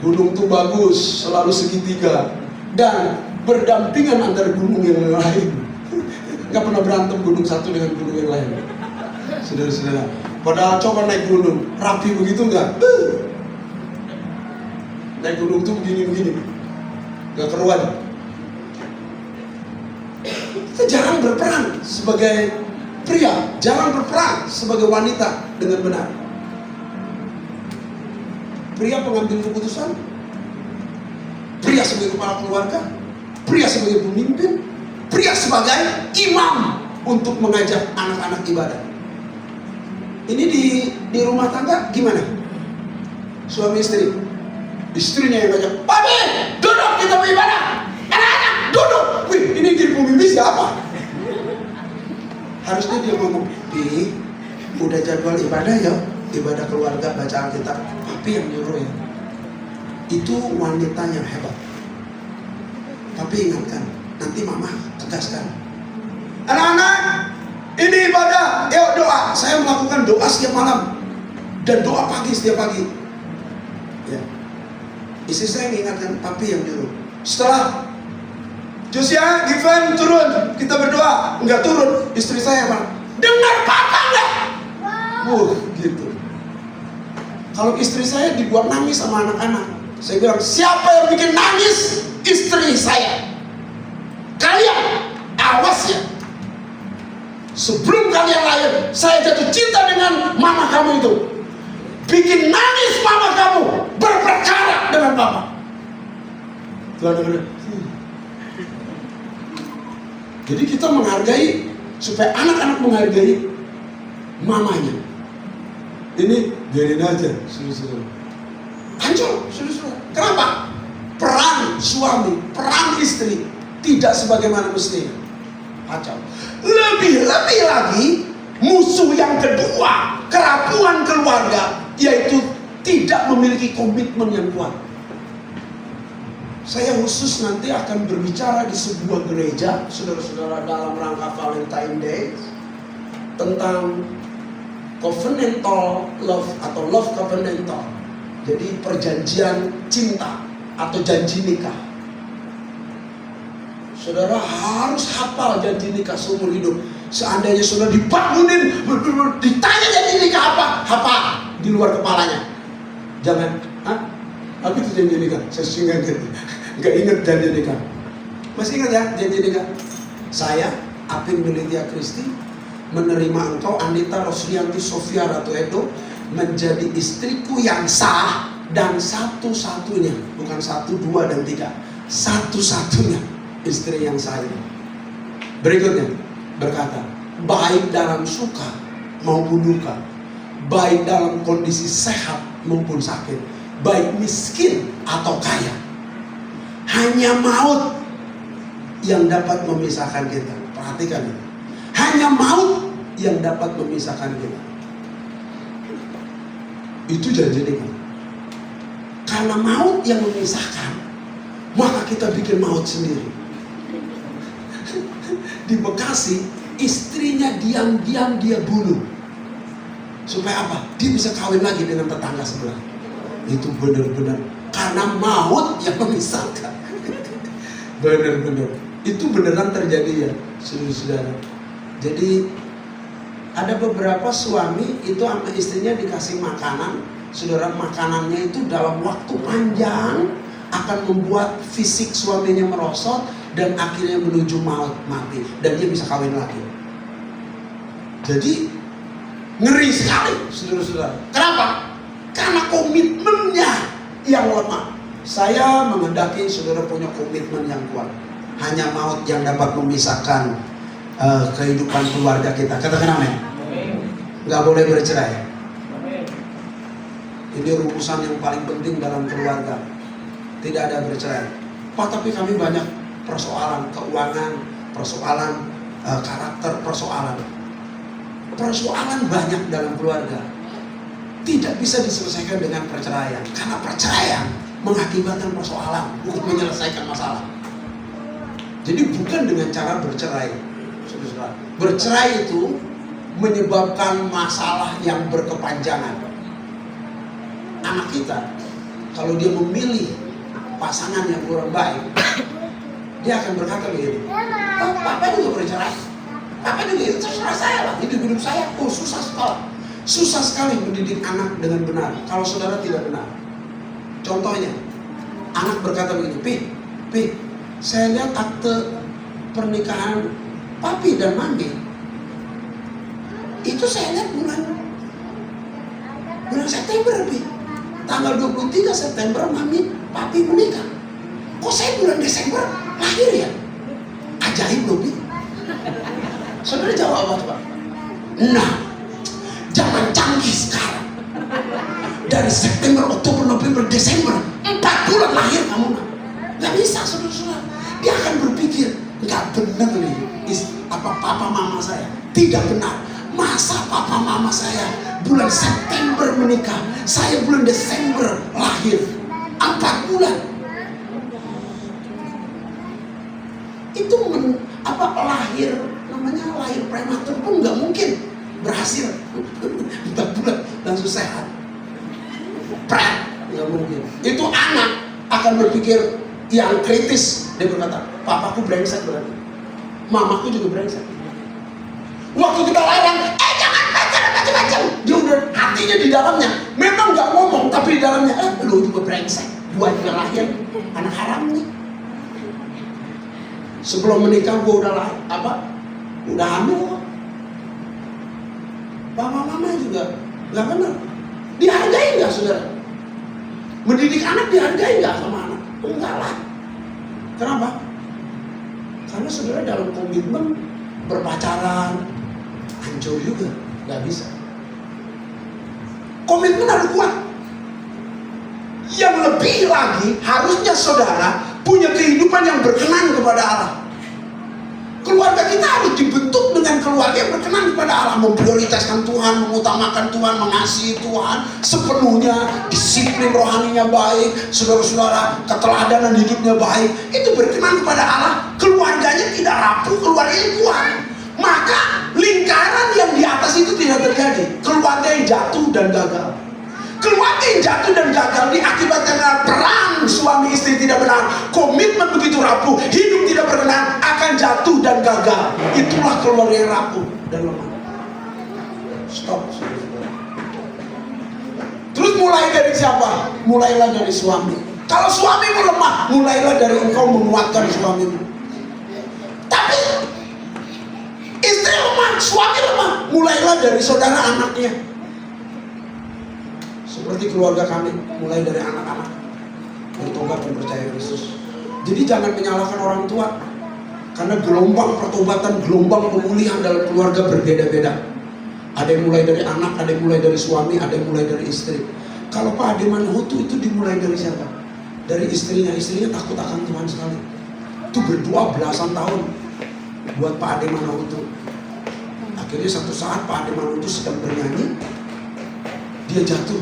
Gunung itu bagus, selalu segitiga dan berdampingan antara gunung yang lain. Nggak pernah berantem gunung satu dengan gunung yang lain. Saudara-saudara, padahal coba naik gunung, rapi begitu enggak? Naik gunung tuh begini-begini, nggak keruan. Kita jarang berperan sebagai pria, jarang berperan sebagai wanita dengan benar. Pria pengambil keputusan, pria sebagai kepala keluarga, pria sebagai pemimpin, pria sebagai imam untuk mengajak anak-anak ibadah. Ini di rumah tangga gimana? Suami istri, istrinya yang ngajak, "Papi, duduk kita beribadah. Anak-anak, duduk." Wih, ini jadi pemimpin siapa? Harusnya dia ngomong, "Pi, udah jadwal ibadah ya, ibadah keluarga, baca Alkitab." Papi yang nyuruh ya. Itu wanita yang hebat. Tapi ingatkan, nanti mama tegaskan, "Anak-anak, ini ibadah, yuk doa." Saya melakukan doa setiap malam dan doa pagi setiap pagi. Ya. Istri saya mengingatkan, papi yang nyuruh. Setelah Josia, Given turun, kita berdoa, enggak turun. Istri saya bilang, "Dengar papa enggak?" Gitu. Kalau istri saya dibuat nangis sama anak-anak, saya bilang, "Siapa yang bikin nangis? Istri saya. Kalian awas ya. Sebelum kalian lahir, saya jatuh cinta dengan mama kamu itu. Bikin nangis mama kamu, berperkara dengan papa." Jadi kita menghargai, supaya anak-anak menghargai mamanya. Ini biarin aja, saudara-saudara. Hancur, saudara-saudara. Kenapa? Peran suami, peran istri tidak sebagaimana mestinya. kacau. Lebih-lebih lagi, musuh yang kedua, kerapuhan keluarga, yaitu tidak memiliki komitmen yang kuat. Saya khusus nanti akan berbicara di sebuah gereja, saudara-saudara, dalam rangka Valentine Day, tentang covenantal love atau love covenantal. Jadi perjanjian cinta atau janji nikah. Saudara harus hafal janji nikah seumur hidup. Seandainya saudara dibangunin, ditanya janji nikah apa, hafal di luar kepalanya. Jangan, apa itu janji nikah? Saya nggak ingat janji nikah. Masih ingat ya janji nikah? Saya, Apin Militia Kristi, menerima engkau Anita Roslianti Sofia Ratu Edo menjadi istriku yang sah dan satu-satunya, bukan 1, 2, dan 3, satu-satunya istri yang sah ini. Berikutnya berkata, baik dalam suka maupun duka, baik dalam kondisi sehat maupun sakit, baik miskin atau kaya, hanya maut yang dapat memisahkan kita. Perhatikan ini, hanya maut yang dapat memisahkan kita. Itu janji nikah. Karena maut yang memisahkan, maka kita bikin maut sendiri. Di Bekasi, istrinya diam-diam dia bunuh. Supaya apa? Dia bisa kawin lagi dengan tetangga sebelah. Itu benar-benar karena maut yang memisahkan. Benar-benar. Itu beneran terjadi ya, saudara-saudara. Jadi ada beberapa suami itu sama istrinya dikasih makanan, saudara, makanannya itu dalam waktu panjang akan membuat fisik suaminya merosot dan akhirnya menuju maut, mati, dan dia bisa kawin lagi. Jadi ngeri sekali, saudara-saudara. Kenapa? Karena komitmennya yang lemah. Saya menghendaki saudara punya komitmen yang kuat. Hanya maut yang dapat memisahkan kehidupan keluarga kita. Katakan amin. Nggak boleh bercerai. Ini rumusan yang paling penting dalam keluarga. Tidak ada bercerai. Pak, tapi kami banyak persoalan keuangan, persoalan karakter, persoalan banyak dalam keluarga. Tidak bisa diselesaikan dengan perceraian. Karena perceraian mengakibatkan persoalan, bukan menyelesaikan masalah. Jadi bukan dengan cara bercerai. Bercerai itu menyebabkan masalah yang berkepanjangan. Anak kita, kalau dia memilih pasangan yang kurang baik, dia akan berkata begini, oh, Papa juga bercerai, Papa juga itu terserah saya lah, hidup saya, oh susah sekali. Susah sekali mendidik anak dengan benar kalau saudara tidak benar. Contohnya, anak berkata begini, Pi, saya lihat akte pernikahan Papi dan Mami, itu saya lihat bulan September, Pi. Tanggal 23 September Mami, Papi menikah. Kok saya bulan Desember lahir ya? Ajaib loh, Pi. Saudara jawab apa coba? Nah, zaman canggih sekarang. Dari September, Oktober, November, Desember, 4 bulan lahir kamu. Gak bisa, saudara-saudara. Dia akan berpikir, gak benar nih, papa mama saya. Tidak benar. Masa papa mama saya bulan September menikah, saya bulan Desember lahir, 4 bulan. Itu lahir, namanya lahir prematur pun nggak mungkin berhasil 4 bulan langsung sehat. Nggak mungkin. Itu anak akan berpikir yang kritis. Dia berkata, papaku brengsek berarti, mamaku juga brengsek. Waktu kita larang, jangan pacaran macam-macam, dia udah hatinya di dalamnya memang nggak ngomong, tapi di dalamnya, lu juga brengsek, gua juga lahir anak haram nih. Sebelum menikah gua udah hamil kok. Papa mama juga nggak benar. Dihargai nggak, saudara? Mendidik anak dihargai nggak sama anak? Enggak lah. Kenapa? Karena saudara dalam komitmen berpacaran hancur juga, nggak bisa. Komitmen harus kuat. Yang lebih lagi, harusnya saudara punya kehidupan yang berkenan kepada Allah. Keluarga kita harus dibentuk dengan keluarga yang berkenan kepada Allah, memprioritaskan Tuhan, mengutamakan Tuhan, mengasihi Tuhan sepenuhnya, disiplin rohaninya baik, saudara-saudara, keteladanan hidupnya baik, itu berkenan kepada Allah. Keluarganya tidak rapuh, keluarganya kuat. Maka lingkaran yang di atas itu tidak terjadi. Keluarga yang jatuh dan gagal, keluarga yang jatuh dan gagal diakibatkan karena peran suami istri tidak benar, komitmen begitu rapuh, hidup tidak berkenan, akan jatuh dan gagal. Itulah keluarga yang rapuh dan lemah. Stop. Terus mulai dari siapa? Mulailah dari suami. Kalau suamimu lemah, mulailah dari engkau menguatkan suamimu. Tapi istri lemah, suami lemah, mulailah dari saudara anaknya. Seperti keluarga kami, mulai dari anak-anak bertobat dan percaya Kristus. Jadi jangan menyalahkan orang tua, karena gelombang pertobatan, gelombang pemulihan dalam keluarga berbeda-beda. Ada yang mulai dari anak, ada yang mulai dari suami, ada yang mulai dari istri. Kalau Pak Ade Manuhutu itu dimulai dari siapa? Dari istrinya. Istrinya takut akan Tuhan sekali. Itu berdoa belasan tahun buat Pak Ade Manuhutu. Akhirnya satu saat Pak Ade Manuhutu sedang bernyanyi, dia jatuh.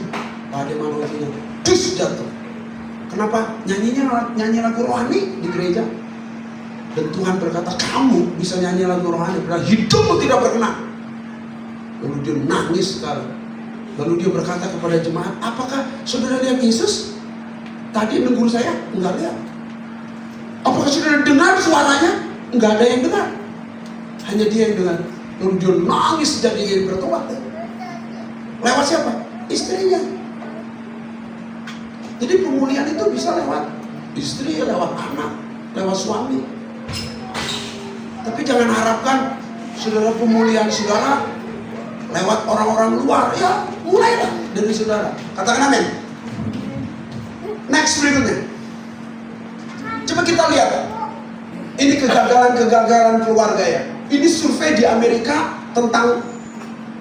Pak Ade Manuhutunya dus jatuh. Kenapa? Nyanyi lagu rohani di gereja. Dan Tuhan berkata, kamu bisa nyanyi lagu rohani, padahal hidupmu tidak berkenan. Lalu dia nangis sekali. Lalu dia berkata kepada jemaat, apakah saudara lihat Yesus? Tadi negur saya? Enggak lihat. Apakah saudara dengar suaranya? Enggak ada yang dengar. Hanya dia yang dengar. Lalu dia nangis jadi dia bertobat. Lewat siapa? Istrinya. Jadi pemulihan itu bisa lewat istri, lewat anak, lewat suami. Tapi jangan harapkan saudara pemulihan saudara lewat orang-orang luar. Ya mulailah dari saudara. Katakan amin. Next berikutnya. Coba kita lihat. Ini kegagalan-kegagalan keluarga ya. Ini survei di Amerika tentang,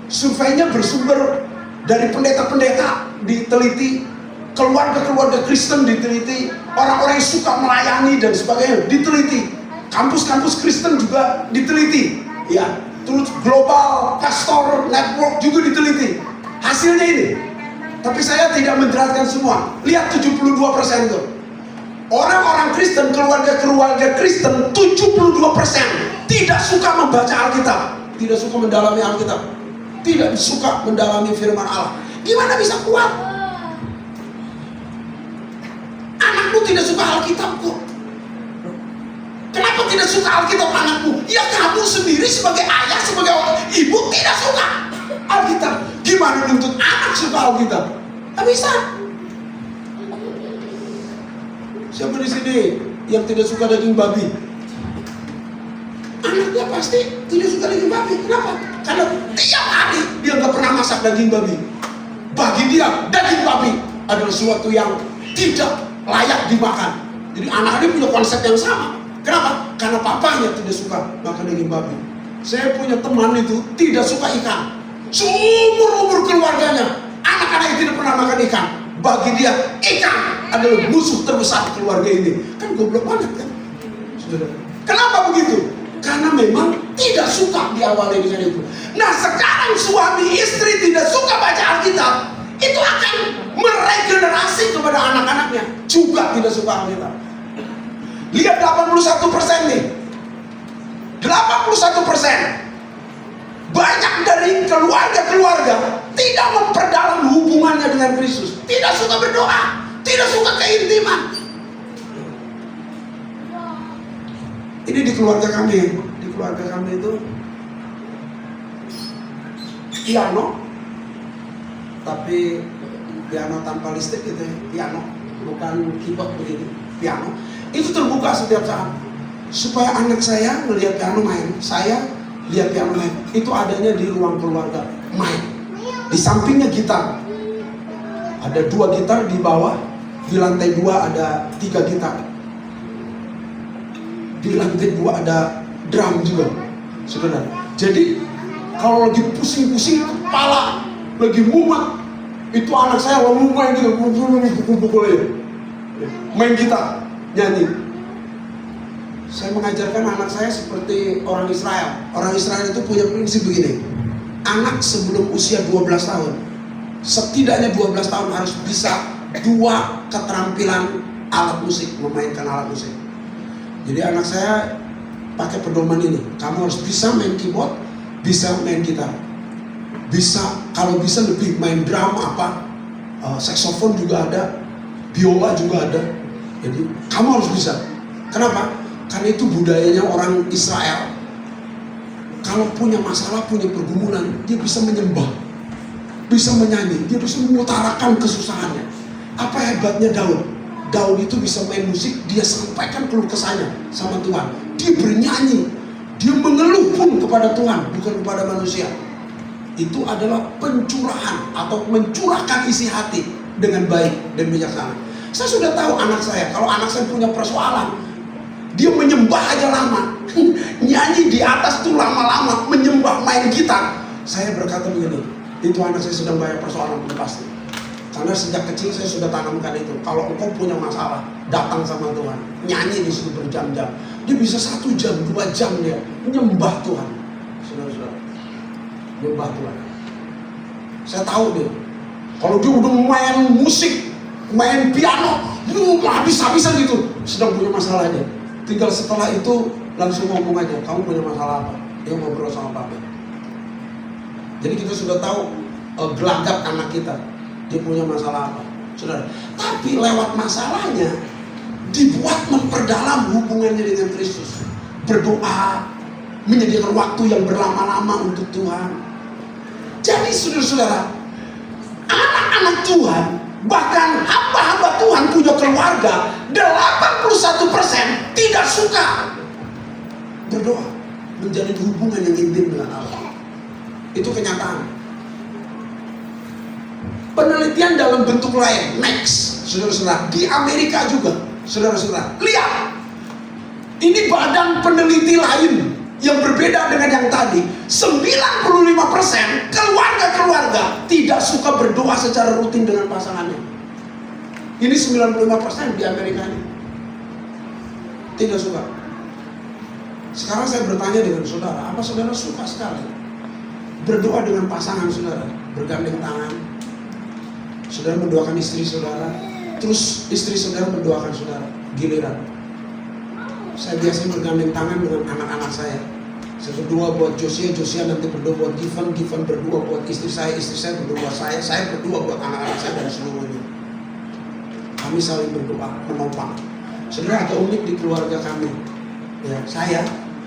surveinya bersumber dari pendeta-pendeta diteliti, keluarga-keluarga Kristen diteliti, orang-orang yang suka melayani dan sebagainya diteliti, kampus-kampus Kristen juga diteliti, ya, terus global pastor network juga diteliti. Hasilnya ini, tapi saya tidak menjelaskan semua. Lihat 72% tuh. Orang-orang Kristen, keluarga-keluarga Kristen 72% tidak suka membaca Alkitab, tidak suka mendalami Alkitab, tidak suka mendalami firman Allah. Gimana bisa kuat? Anakmu tidak suka Alkitab kok. Kenapa tidak suka Alkitab anakmu? Ya kamu sendiri sebagai ayah, sebagai ibu tidak suka Alkitab. Gimana nuntut anak suka Alkitab? Tak bisa. Siapa di sini yang tidak suka daging babi? Anaknya pasti tidak suka daging babi. Kenapa? Karena tiap hari dia nggak pernah masak daging babi. Bagi dia daging babi adalah sesuatu yang tidak layak dimakan. Jadi anak-anak punya konsep yang sama. Kenapa? Karena papanya tidak suka makan daging babi. Saya punya teman itu tidak suka ikan. Seumur-umur keluarganya anak-anak itu tidak pernah makan ikan. Bagi dia ikan adalah musuh terbesar keluarga ini. Kan goblok banget kan, saudara. Kenapa begitu? Karena memang tidak suka diawali dengan itu. Nah sekarang suami istri tidak suka baca Alkitab, itu akan meregenerasi kepada anak-anaknya juga tidak suka Alkitab. Lihat 81% nih, 81%. Banyak dari keluarga-keluarga tidak memperdalam hubungannya dengan Kristus, tidak suka berdoa, tidak suka keintiman. Ini di keluarga kami itu piano, tapi piano tanpa listrik gitu ya, piano, bukan keyboard begitu, piano. Itu terbuka setiap saat supaya anak saya melihat piano main, saya lihat piano main. Itu adanya di ruang keluarga main. Di sampingnya gitar, ada 2 gitar di bawah, di lantai 2 ada 3 gitar, di lantai 2 ada drum juga, saudara. Jadi kalau lagi pusing-pusing kepala, lagi mumet, itu anak saya lalu main gitu, pukul-pukul main gitar, nyanyi. Saya mengajarkan anak saya seperti orang Israel. Orang Israel itu punya prinsip begini. Anak sebelum usia 12 tahun, setidaknya 12 tahun harus bisa 2 keterampilan alat musik, memainkan alat musik. Jadi anak saya pakai pedoman ini. Kamu harus bisa main keyboard, bisa main gitar. Bisa, kalau bisa lebih main drum saksofon juga ada, biola juga ada. Jadi kamu harus bisa. Kenapa? Karena itu budayanya orang Israel. Kalau punya masalah, punya pergumulan, dia bisa menyembah, bisa menyanyi, dia bisa mengutarakan kesusahannya. Apa hebatnya Daud? Daud itu bisa main musik, dia sampaikan keluh kesahnya sama Tuhan. Dia bernyanyi, dia mengeluh pun kepada Tuhan, bukan kepada manusia. Itu adalah pencurahan atau mencurahkan isi hati dengan baik dan bijaksana. Saya sudah tahu anak saya, kalau anak saya punya persoalan, dia menyembah aja lama, nyanyi di atas tuh lama-lama, menyembah, main gitar. Saya berkata begini, itu anak saya sedang banyak persoalan pasti. Karena sejak kecil saya sudah tanamkan itu. Kalau engkau punya masalah, datang sama Tuhan, nyanyi di situ berjam-jam. Dia bisa 1 jam, 2 jam dia menyembah Tuhan. Saudara-saudara, menyembah Tuhan. Saya tahu dia, kalau dia udah main musik, main piano, habis-habisan gitu, sedang punya masalah aja. Tinggal setelah itu langsung ngomong aja, kamu punya masalah apa? Dia ngobrol sama Papa. Jadi kita sudah tahu gelagat anak kita, dia punya masalah apa, saudara. Tapi lewat masalahnya dibuat memperdalam hubungannya dengan Kristus. Berdoa, menyediakan waktu yang berlama-lama untuk Tuhan. Jadi saudara-saudara, anak-anak Tuhan, bahkan hamba-hamba Tuhan punya keluarga, 81% tidak suka berdoa, menjalin hubungan yang intim dengan Allah. Itu kenyataan. Penelitian dalam bentuk lain, next, saudara-saudara, di Amerika juga, saudara-saudara, lihat, ini badan peneliti lain yang berbeda dengan yang tadi. 95% keluarga-keluarga tidak suka berdoa secara rutin dengan pasangannya. Ini 95% di Amerika ini tidak suka. Sekarang saya bertanya dengan saudara, apa saudara suka sekali berdoa dengan pasangan saudara, bergandeng tangan, saudara mendoakan istri saudara, terus istri saudara mendoakan saudara, giliran saya biasanya bergandeng tangan dengan anak-anak saya. Saya berdoa buat Josia nanti berdoa buat Given berdoa buat istri saya berdoa buat saya berdoa buat anak-anak saya dan seluruhnya. Kami saling berdoa, menopang. Saudara, agak unik di keluarga kami. Ya,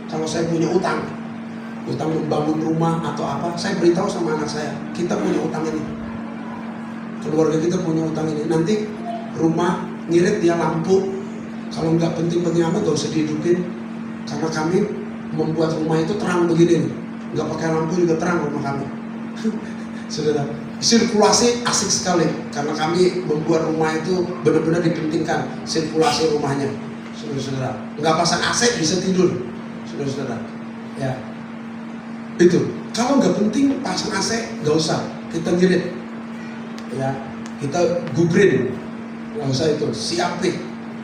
kalau saya punya utang membangun rumah atau apa, saya beritahu sama anak saya, kita punya utang ini. Keluarga kita punya utang ini. Nanti rumah ngirit dia lampu, kalau nggak penting-penting amat gak usah dihidupin, karena kami membuat rumah itu terang begini nih. Nggak pakai lampu juga terang rumah kami. Saudara, sirkulasi asik sekali karena kami membuat rumah itu benar-benar dipentingkan sirkulasi rumahnya. Saudara-saudara, nggak pasang AC bisa tidur. Saudara-saudara, ya itu. Kalau nggak penting pasang AC nggak usah, kita ngirit, ya kita gubrin, nggak usah itu, siapin.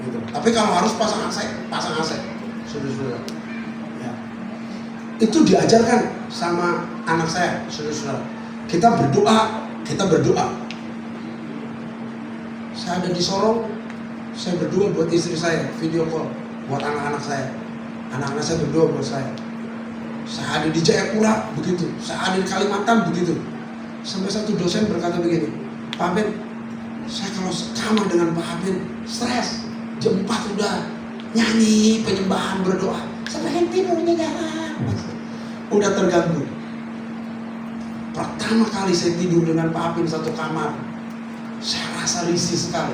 Gitu. Tapi kalau harus pasang AC, saudara-saudara. Ya. Itu diajarkan sama anak saya, saudara-saudara. Kita berdoa. Saya ada di Sorong, saya berdoa buat istri saya, video call buat anak-anak saya. Anak-anak saya berdoa buat saya. Saya ada di Jayapura, begitu. Saya ada di Kalimantan, begitu. Sampai satu dosen berkata begini, Pak Ben, saya kalau sama dengan Pak Ben, stres. Jam 4 udah nyanyi, penyembahan, berdoa. Saya pengen tidurnya jangan. Udah terganggu. Pertama kali saya tidur dengan Pak Apin satu kamar, saya rasa risih sekali.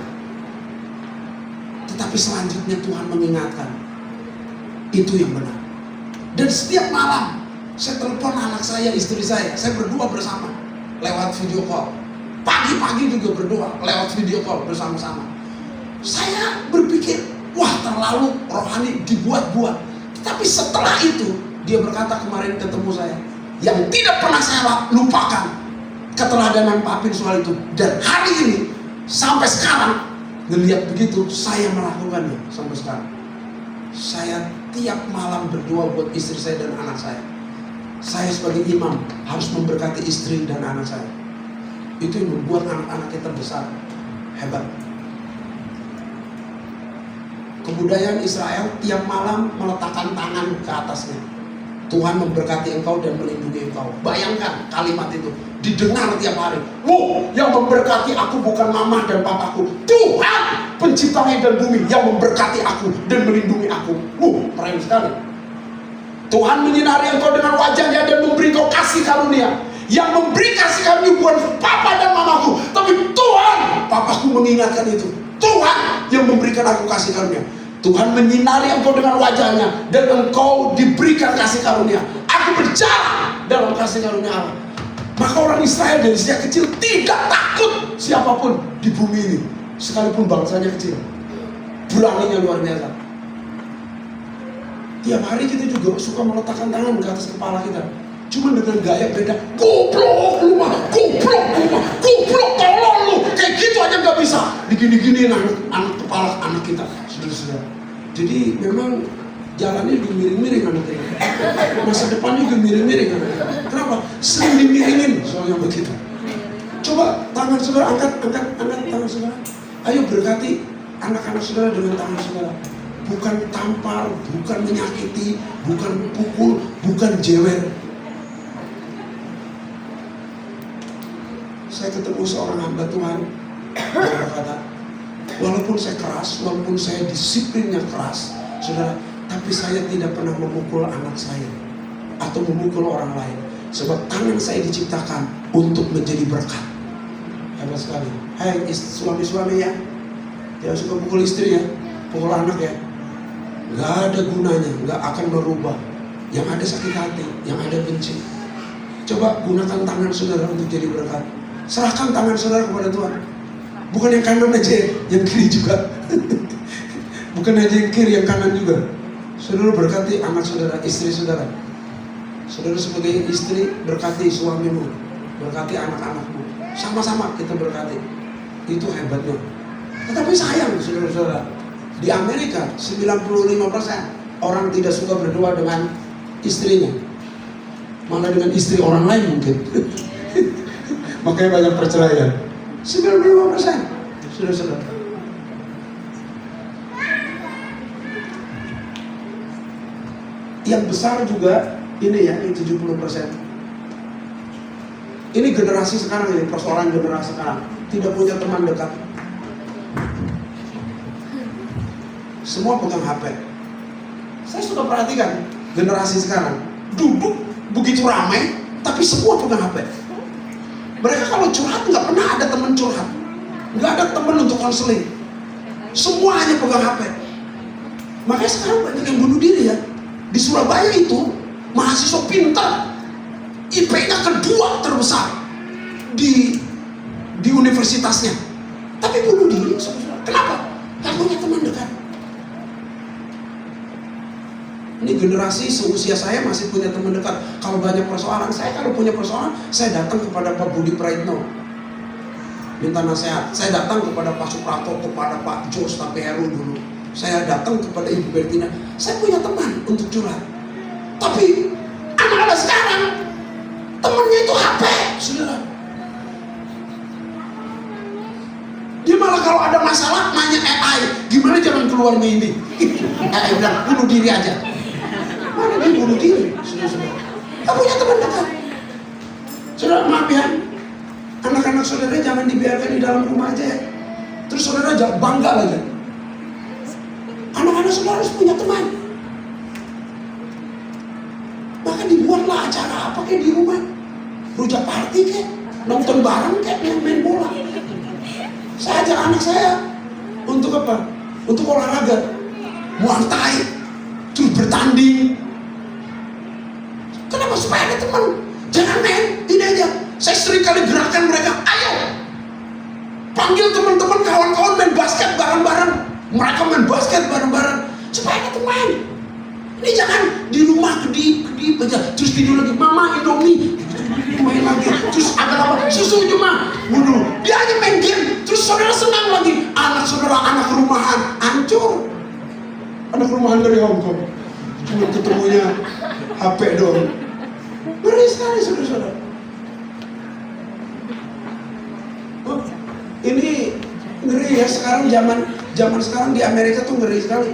Tetapi selanjutnya Tuhan mengingatkan, itu yang benar. Dan setiap malam saya telepon anak saya, istri saya berdoa bersama lewat video call. Pagi-pagi juga berdoa lewat video call bersama-sama. Saya berpikir, wah terlalu rohani, dibuat-buat. Tapi setelah itu, dia berkata kemarin ketemu saya, yang tidak pernah saya lupakan keteladanan Pak Apin soal itu. Dan hari ini sampai sekarang ngelihat begitu, saya melakukannya sampai sekarang. Saya tiap malam berdoa buat istri saya dan anak saya. Saya sebagai imam harus memberkati istri dan anak saya. Itu yang membuat anak-anak kita besar, hebat. Kebudayaan Israel tiap malam meletakkan tangan ke atasnya. Tuhan memberkati engkau dan melindungi engkau. Bayangkan kalimat itu didengar tiap hari. Yang memberkati aku bukan mama dan papaku, Tuhan pencipta langit dan bumi yang memberkati aku dan melindungi aku. Keren sekali. Tuhan menyinari engkau dengan wajahnya dan memberi engkau kasih karunia. Yang memberi kasih karunia bukan papa dan mamaku, tapi Tuhan. Papaku mengingatkan itu. Tuhan yang memberikan aku kasih karunia. Tuhan menyinari engkau dengan wajahnya dan engkau diberikan kasih karunia. Aku berjalan dalam kasih karunia Allah. Maka orang Israel dari sejak kecil tidak takut siapapun di bumi ini, sekalipun bangsanya kecil. Beraninya luar biasa. Tiap hari kita juga suka meletakkan tangan ke atas kepala kita, cuma dengan gaya beda. Goblok lu mah, goblok lu mah, goblok tolong lu. Kayak gitu aja nggak bisa. Digini-giniin anak kepala anak kita, saudara-saudara. Jadi memang jalannya juga miring-miring anak kita. Masa depannya juga miring-miring anak kita. Kenapa? Sering dimiringin soalnya begitu. Coba tangan saudara, angkat tangan saudara. Ayo berkati anak-anak saudara dengan tangan saudara. Bukan tampar, bukan menyakiti, bukan pukul, bukan jewer. Saya ketemu seorang hamba Tuhan, dia berkata, walaupun saya keras, walaupun saya disiplinnya keras, saudara, tapi saya tidak pernah memukul anak saya atau memukul orang lain. Sebab tangan saya diciptakan untuk menjadi berkat. Hebat sekali. Hai suami-suami ya, jangan suka pukul istri ya, pukul anak ya. Gak ada gunanya, gak akan berubah. Yang ada sakit hati, yang ada benci. Coba gunakan tangan saudara untuk jadi berkat. Serahkan tangan saudara kepada Tuhan. Bukan yang kanan aja, yang kiri juga. Bukan aja yang kiri, yang kanan juga. Saudara berkati anak saudara, istri saudara. Saudara sebagai istri berkati suamimu, berkati anak-anakmu. Sama-sama kita berkati. Itu hebatnya. Tetapi sayang saudara-saudara, di Amerika 95% orang tidak suka berdoa dengan istrinya, malah dengan istri orang lain mungkin. Makanya banyak perceraian. 95% saudara-saudara. Yang besar juga ini ya, 70%. Ini generasi sekarang, ini persoalan generasi sekarang, tidak punya teman dekat. Semua pegang HP. Saya suka perhatikan generasi sekarang, duduk begitu ramai, tapi semua pegang HP. Mereka kalau curhat nggak pernah ada teman curhat, nggak ada teman untuk konseling. Semua hanya pegang HP. Makanya sekarang banyak yang bunuh diri ya. Di Surabaya itu mahasiswa pintar, IP-nya kedua terbesar di universitasnya, tapi bunuh diri. Kenapa? Gak punya teman dekat. Ini generasi seusia saya masih punya teman dekat. Kalau banyak persoalan, saya kalau punya persoalan, saya datang kepada Pak Budi Praitno, minta nasihat. Saya datang kepada Pak Suprato, kepada Pak Jos, tapi Heru dulu. Saya datang kepada Ibu Bertina. Saya punya teman untuk curhat. Tapi anak-anak sekarang temannya itu HP, saudara. Dia malah kalau ada masalah nanya AI, gimana jalan keluarnya ini? AI bilang bunuh diri aja. Mana dia bunuh diri, saudara-saudara? Tak punya teman dekat. Saudara, maaf ya, anak-anak saudara jangan dibiarkan di dalam rumah aja ya. Terus saudara jangan bangga lagi. Anak-anak saudara harus punya teman. Maka dibuatlah acara apa kayak di rumah, rujak party kayak, nonton bareng kayak, main bola. Saya ajak anak saya untuk apa? Untuk olahraga, Muay Thai, terus bertanding. Kenapa? Supaya ada teman. Jangan main, ini aja. Saya sering kali gerakan mereka, ayo panggil teman-teman, kawan-kawan main basket bareng-bareng. Mereka main basket bareng-bareng supaya ada teman. Ini jangan di rumah kedip aja, terus tidur lagi, mama Indomie, main lagi, terus ada apa? Susu cuma, bunuh. Dia hanya main game, terus saudara senang lagi. Anak saudara, anak rumahan, hancur. Anak rumahan dari Hongkong. Cuma ketemunya HP doang. Ngeri sekali saudara-saudara. Oh, ini ngeri ya, sekarang zaman sekarang di Amerika tuh ngeri sekali.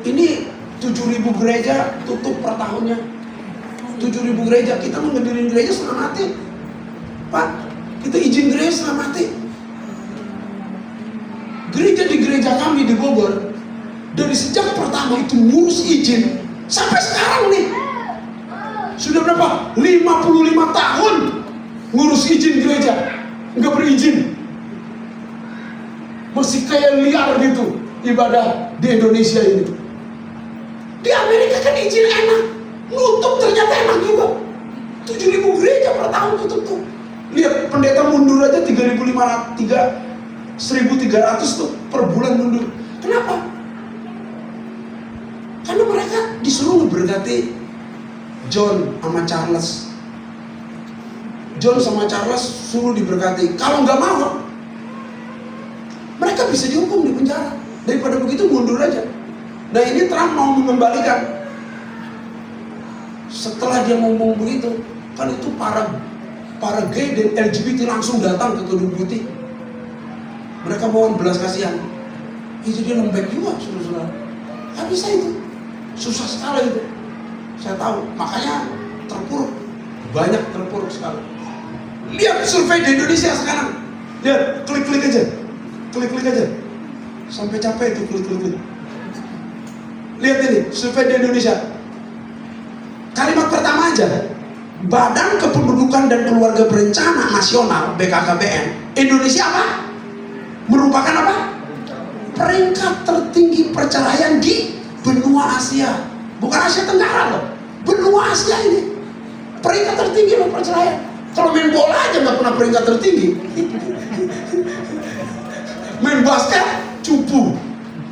Ini 7.000 gereja tutup per tahunnya. 7.000 gereja, kita mau ngedirin gereja setengah mati. Pak, kita izin gereja setengah mati. Gereja di gereja kami di Bogor, dari sejak pertama itu ngurus izin sampai sekarang nih sudah berapa? 55 tahun ngurus izin gereja, nggak berizin. Masih kayak liar gitu ibadah di Indonesia ini. Di Amerika kan izin enak, nutup ternyata enak juga. 7.000 gereja per tahun tutup tuh. Lihat pendeta mundur aja 1.300 tuh per bulan mundur. Kenapa? Karena mereka disuruh berkati John sama Charles. John sama Charles suruh diberkati. Kalau nggak mau, mereka bisa dihukum di penjara. Daripada begitu mundur aja. Nah ini Trump mau mengembalikan. Setelah dia ngomong begitu, kan itu para gay dan LGBT langsung datang ke Gedung Putih. Mereka mohon belas kasihan. Itu dia lembek juga, saudara-saudara. Gak bisa itu. Susah sekali itu. Saya tahu, makanya terpuruk. Banyak terpuruk sekali. Lihat survei di Indonesia sekarang. Lihat, klik-klik aja. Klik-klik aja. Sampai capek itu klik-klik. Lihat ini, survei di Indonesia. Kalimat pertama aja. Badan Kependudukan dan Keluarga Berencana Nasional, BKKBN, Indonesia apa? Merupakan apa? Peringkat tertinggi perceraian di benua Asia. Bukan Asia Tenggara loh, benua Asia ini. Peringkat tertinggi loh perceraian. Kalau main bola aja nggak pernah peringkat tertinggi. Main basket, cupu.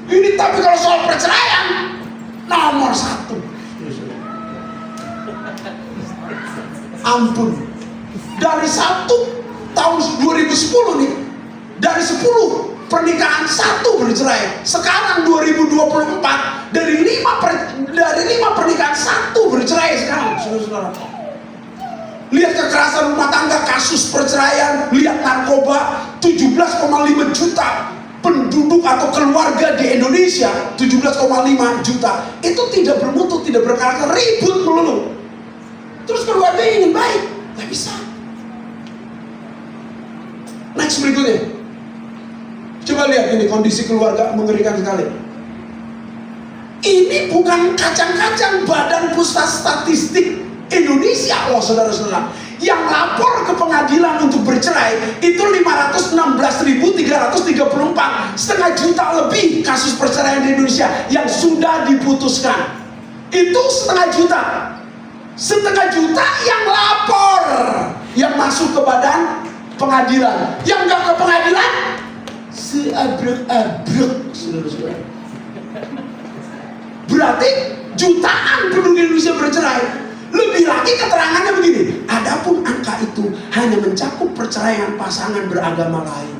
Ini tapi kalau soal perceraian, nomor 1. Ampun. Dari tahun 2010 nih, dari 10 pernikahan 1 bercerai. Sekarang 2024 dari 5 pernikahan 1 bercerai sekarang, saudara-saudara. Lihat kekerasan rumah tangga, kasus perceraian, lihat narkoba, 17,5 juta penduduk atau keluarga di Indonesia, 17,5 juta. Itu tidak bermutu, tidak berkarakter, ribut melulu. Terus keluarga ingin baik, nggak bisa. Next berikutnya. Coba lihat ini kondisi keluarga mengerikan sekali. Ini bukan kacang-kacang Badan Pusat Statistik Indonesia loh saudara-saudara. Yang lapor ke pengadilan untuk bercerai itu 516.334, setengah juta lebih kasus perceraian di Indonesia yang sudah diputuskan. Itu setengah juta yang lapor, yang masuk ke badan pengadilan. Yang nggak ke pengadilan seabrek-abrek, saudara-saudara. Berarti jutaan penduduk Indonesia bercerai. Lebih lagi keterangannya begini, adapun angka itu hanya mencakup perceraian pasangan beragama lain.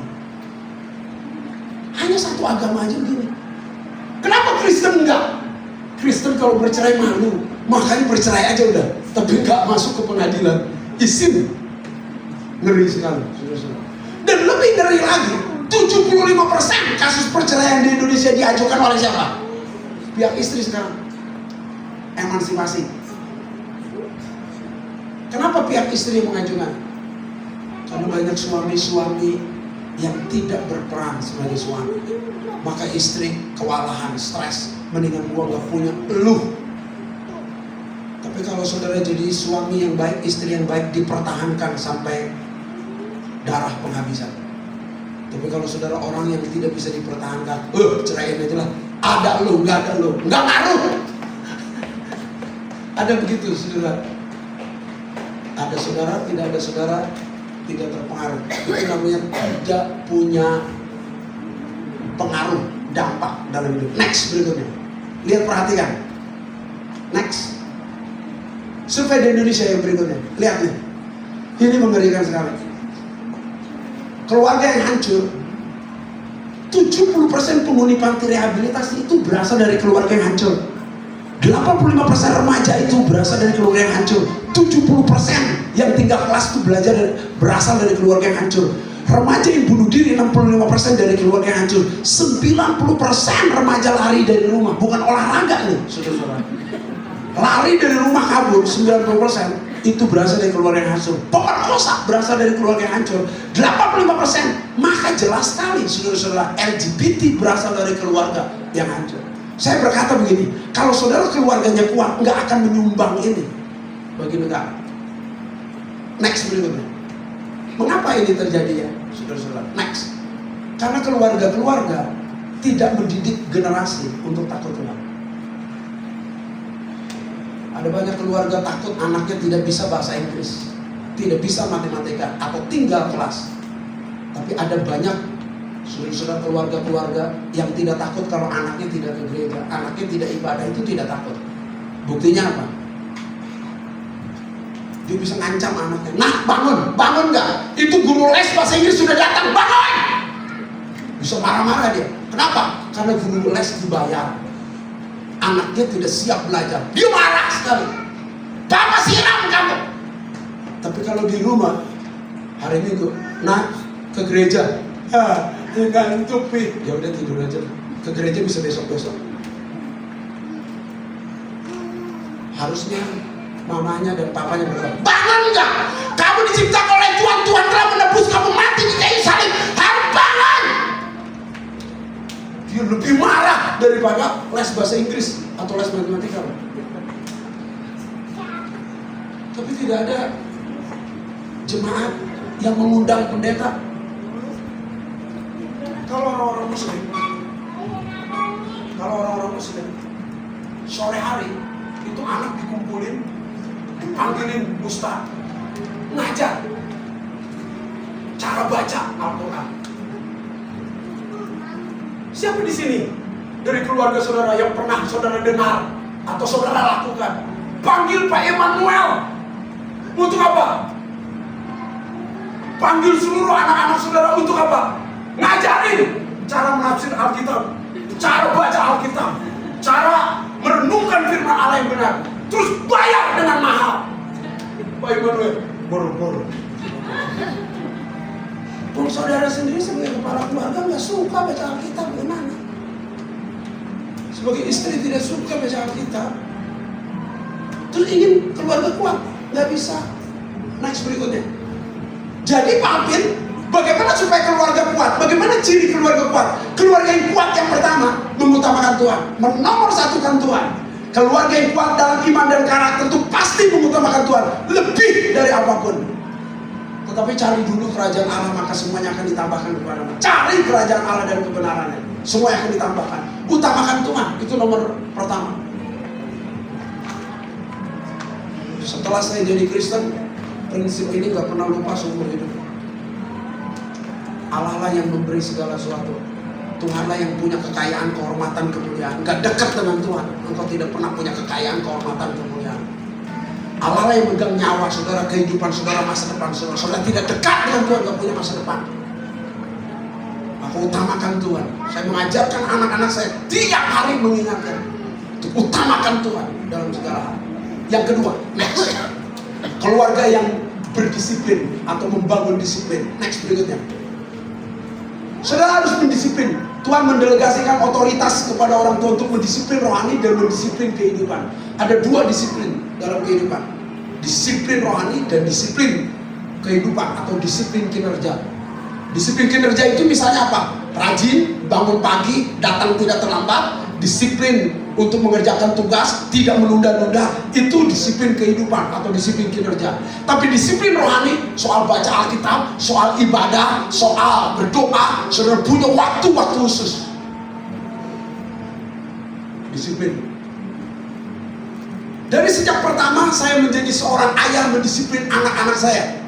Hanya satu agama aja begini. Kenapa Kristen enggak? Kristen kalau bercerai malu, makanya bercerai aja udah, tapi enggak masuk ke pengadilan. Isin. Ngeri sekali, saudara-saudara. Dan lebih ngeri lagi, 75% kasus perceraian di Indonesia diajukan oleh siapa? Pihak istri sekarang. Emansipasi. Kenapa pihak istri yang mengajukan? Karena banyak suami-suami yang tidak berperan sebagai suami. Maka istri kewalahan, stres, mendingan gua gak punya eluh. Tapi kalau saudara jadi suami yang baik, istri yang baik, dipertahankan sampai darah penghabisan. Tapi kalau saudara orang yang tidak bisa dipertahankan, ceraiin aja lah. Ada lu, gak ada lu, gak ngaruh. Ada begitu saudara. Ada saudara, tidak ada saudara, tidak terpengaruh. Itu namanya tidak punya pengaruh, dampak dalam hidup. Next berikutnya. Lihat, perhatikan. Next. Survei di Indonesia yang berikutnya. Lihat nih. Ini mengerikan sekali. Keluarga yang hancur, 70% penghuni panti rehabilitasi itu berasal dari keluarga yang hancur. 85% remaja itu berasal dari keluarga yang hancur. 70% yang tinggal kelas itu berasal dari keluarga yang hancur. Remaja yang bunuh diri 65% dari keluarga yang hancur. 90% remaja lari dari rumah. Bukan olahraga nih, saudara-saudara. Lari dari rumah kabur 90% itu berasal dari keluarga yang hancur. Pemerkosa berasal dari keluarga yang hancur 85%. Maka jelas sekali saudara-saudara, LGBT berasal dari keluarga yang hancur. Saya berkata begini, kalau saudara keluarganya kuat, nggak akan menyumbang ini bagi negara. Next berikutnya. Mengapa ini terjadi ya, saudara-saudara? Next. Karena keluarga-keluarga tidak mendidik generasi untuk takut Tuhan. Ada banyak keluarga takut anaknya tidak bisa bahasa Inggris, tidak bisa matematika, atau tinggal kelas. Tapi ada banyak saudara-saudara keluarga-keluarga yang tidak takut kalau anaknya tidak ke gereja, anaknya tidak ibadah, itu tidak takut. Buktinya apa? Dia bisa ngancam anaknya. Nah, bangun nggak? Itu guru les bahasa Inggris sudah datang, bangun! Bisa marah-marah dia. Kenapa? Karena guru les dibayar. Anaknya tidak siap belajar, dia marah sekali. Bapak siram kamu. Tapi kalau di rumah hari Minggu, nah ke gereja, ngantuk pi, ya udah tidur aja. Ke gereja bisa besok-besok. Harusnya mamanya dan papanya berkata, bangun enggak? Kamu diciptakan oleh Tuhan, Tuhan telah menebus kamu mati di kayu salib, harus bangun. Dia lebih marah daripada les bahasa Inggris atau les matematika. Tapi tidak ada jemaat yang mengundang pendeta. Kalau orang-orang Muslim, sore hari itu anak dikumpulin, dipanggilin ustaz, ngajar cara baca Al-Quran. Siapa di sini dari keluarga saudara yang pernah saudara dengar atau saudara lakukan? Panggil Pak Emmanuel. Untuk apa? Panggil seluruh anak-anak saudara untuk apa? Ngajarin cara menafsir Alkitab, cara baca Alkitab, cara merenungkan firman Allah yang benar. Terus bayar dengan mahal. Pak Emmanuel, boro-boro. Pun saudara sendiri sebagai kepala keluarga nggak suka baca Alkitab, gimana? Sebagai istri tidak suka baca Alkitab, terus ingin keluarga kuat, nggak bisa. Next berikutnya. Jadi Pak Apin, bagaimana supaya keluarga kuat? Bagaimana ciri keluarga kuat? Keluarga yang kuat yang pertama mengutamakan Tuhan, menomor satukan Tuhan. Keluarga yang kuat dalam iman dan karakter itu pasti mengutamakan Tuhan lebih dari apapun. Tetapi cari dulu kerajaan Allah, maka semuanya akan ditambahkan kepadamu. Cari kerajaan Allah dan kebenarannya, semua akan ditambahkan. Utamakan Tuhan, itu nomor pertama. Setelah saya jadi Kristen, prinsip ini gak pernah lupa seumur hidup. Allah lah yang memberi segala sesuatu. Tuhanlah yang punya kekayaan, kehormatan, kemuliaan. Gak dekat dengan Tuhan, engkau tidak pernah punya kekayaan, kehormatan, kemuliaan. Allah lah yang megang nyawa saudara, kehidupan saudara, masa depan saudara. Saudara tidak dekat dengan Tuhan, gak punya masa depan. Maka utamakan Tuhan. Saya mengajarkan anak-anak saya tiap hari mengingatkan untuk utamakan Tuhan dalam segala hal. Yang kedua, next, keluarga yang berdisiplin atau membangun disiplin. Next berikutnya, saudara harus mendisiplin. Tuhan mendelegasikan otoritas kepada orang tua untuk mendisiplin rohani dan mendisiplin kehidupan. Ada dua disiplin dalam kehidupan, disiplin rohani dan disiplin kehidupan atau disiplin kinerja. Disiplin kinerja itu misalnya apa? Rajin, bangun pagi, datang tidak terlambat. Disiplin untuk mengerjakan tugas, tidak menunda-nunda, itu disiplin kehidupan atau disiplin kinerja. Tapi disiplin rohani, soal baca Alkitab, soal ibadah, soal berdoa, saudara punya waktu-waktu khusus. Disiplin. Dari sejak pertama saya menjadi seorang ayah mendisiplin anak-anak saya.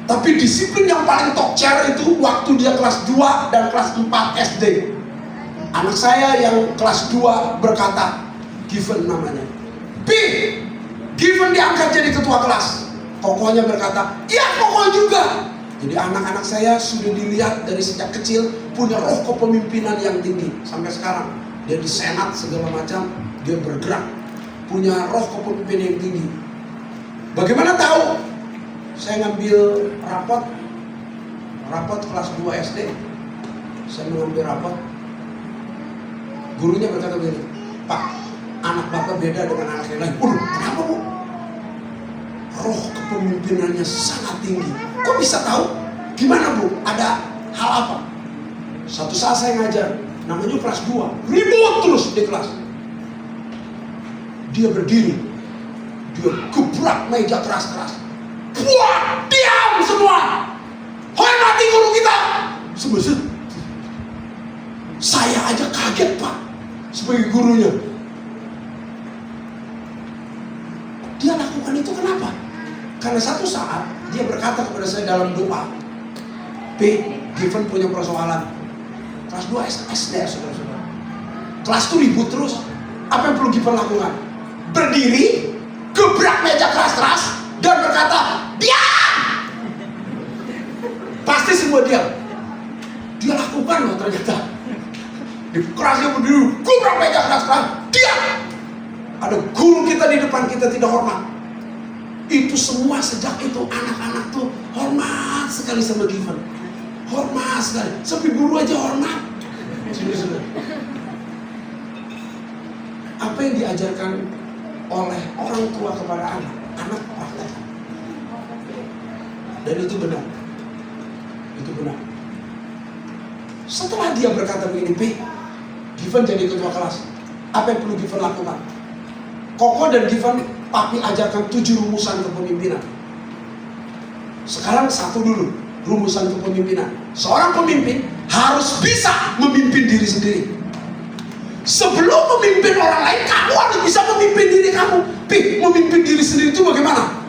Tapi disiplin yang paling top tier itu waktu dia kelas 2 dan kelas 4 SD. Anak saya yang kelas 2 berkata, Given namanya, Given diangkat jadi ketua kelas. Kokohnya berkata, iya kokoh juga. Jadi anak-anak saya sudah dilihat dari sejak kecil punya roh kepemimpinan yang tinggi. Sampai sekarang dia di senat segala macam. dia bergerak, punya roh kepemimpinan yang tinggi. Bagaimana tahu? Saya ngambil rapat kelas 2 SD. Saya mengambil rapat. Gurunya berkata begini, "Pak, anak Bapak beda dengan anak yang lain." Kenapa, Bu? Roh kepemimpinannya sangat tinggi. Kok bisa tahu? Gimana, Bu? Ada hal apa? Satu saat saya ngajar, namanya kelas 2, ribut terus di kelas. Dia berdiri, dia gebrak meja keras-keras. Buat, diam semua, hormati guru kita. Sebesar saya aja kaget, Pak, sebagai gurunya. Dia lakukan itu kenapa? Karena satu saat dia berkata kepada saya dalam doa, "P, Given punya persoalan." Kelas 2 SD, saudara-saudara. Kelas itu ribut terus. Apa yang perlu Given lakukan? Berdiri, gebrak meja keras-keras, dan berkata, "Diam!" Pasti semua diam. Dia lakukan loh ternyata. Di kelasnya berdiri, gebrak meja keras-keras, diam! Ada guru kita di depan kita tidak hormat. Itu semua sejak itu anak-anak tuh hormat sekali sama Given. Hormat sekali. Sampai guru aja hormat. Apa yang diajarkan oleh orang tua kepada anak, anak praktekkan. Dan itu benar. Itu benar. Setelah dia berkata begini, "P, Given jadi ketua kelas. Apa yang perlu Given lakukan?" Koko dan Given, Papi ajarkan 7 rumusan kepemimpinan. Sekarang satu dulu, rumusan kepemimpinan. Seorang pemimpin harus bisa memimpin diri sendiri. Sebelum memimpin orang lain, kamu harus bisa memimpin diri kamu. Pi, memimpin diri sendiri itu bagaimana?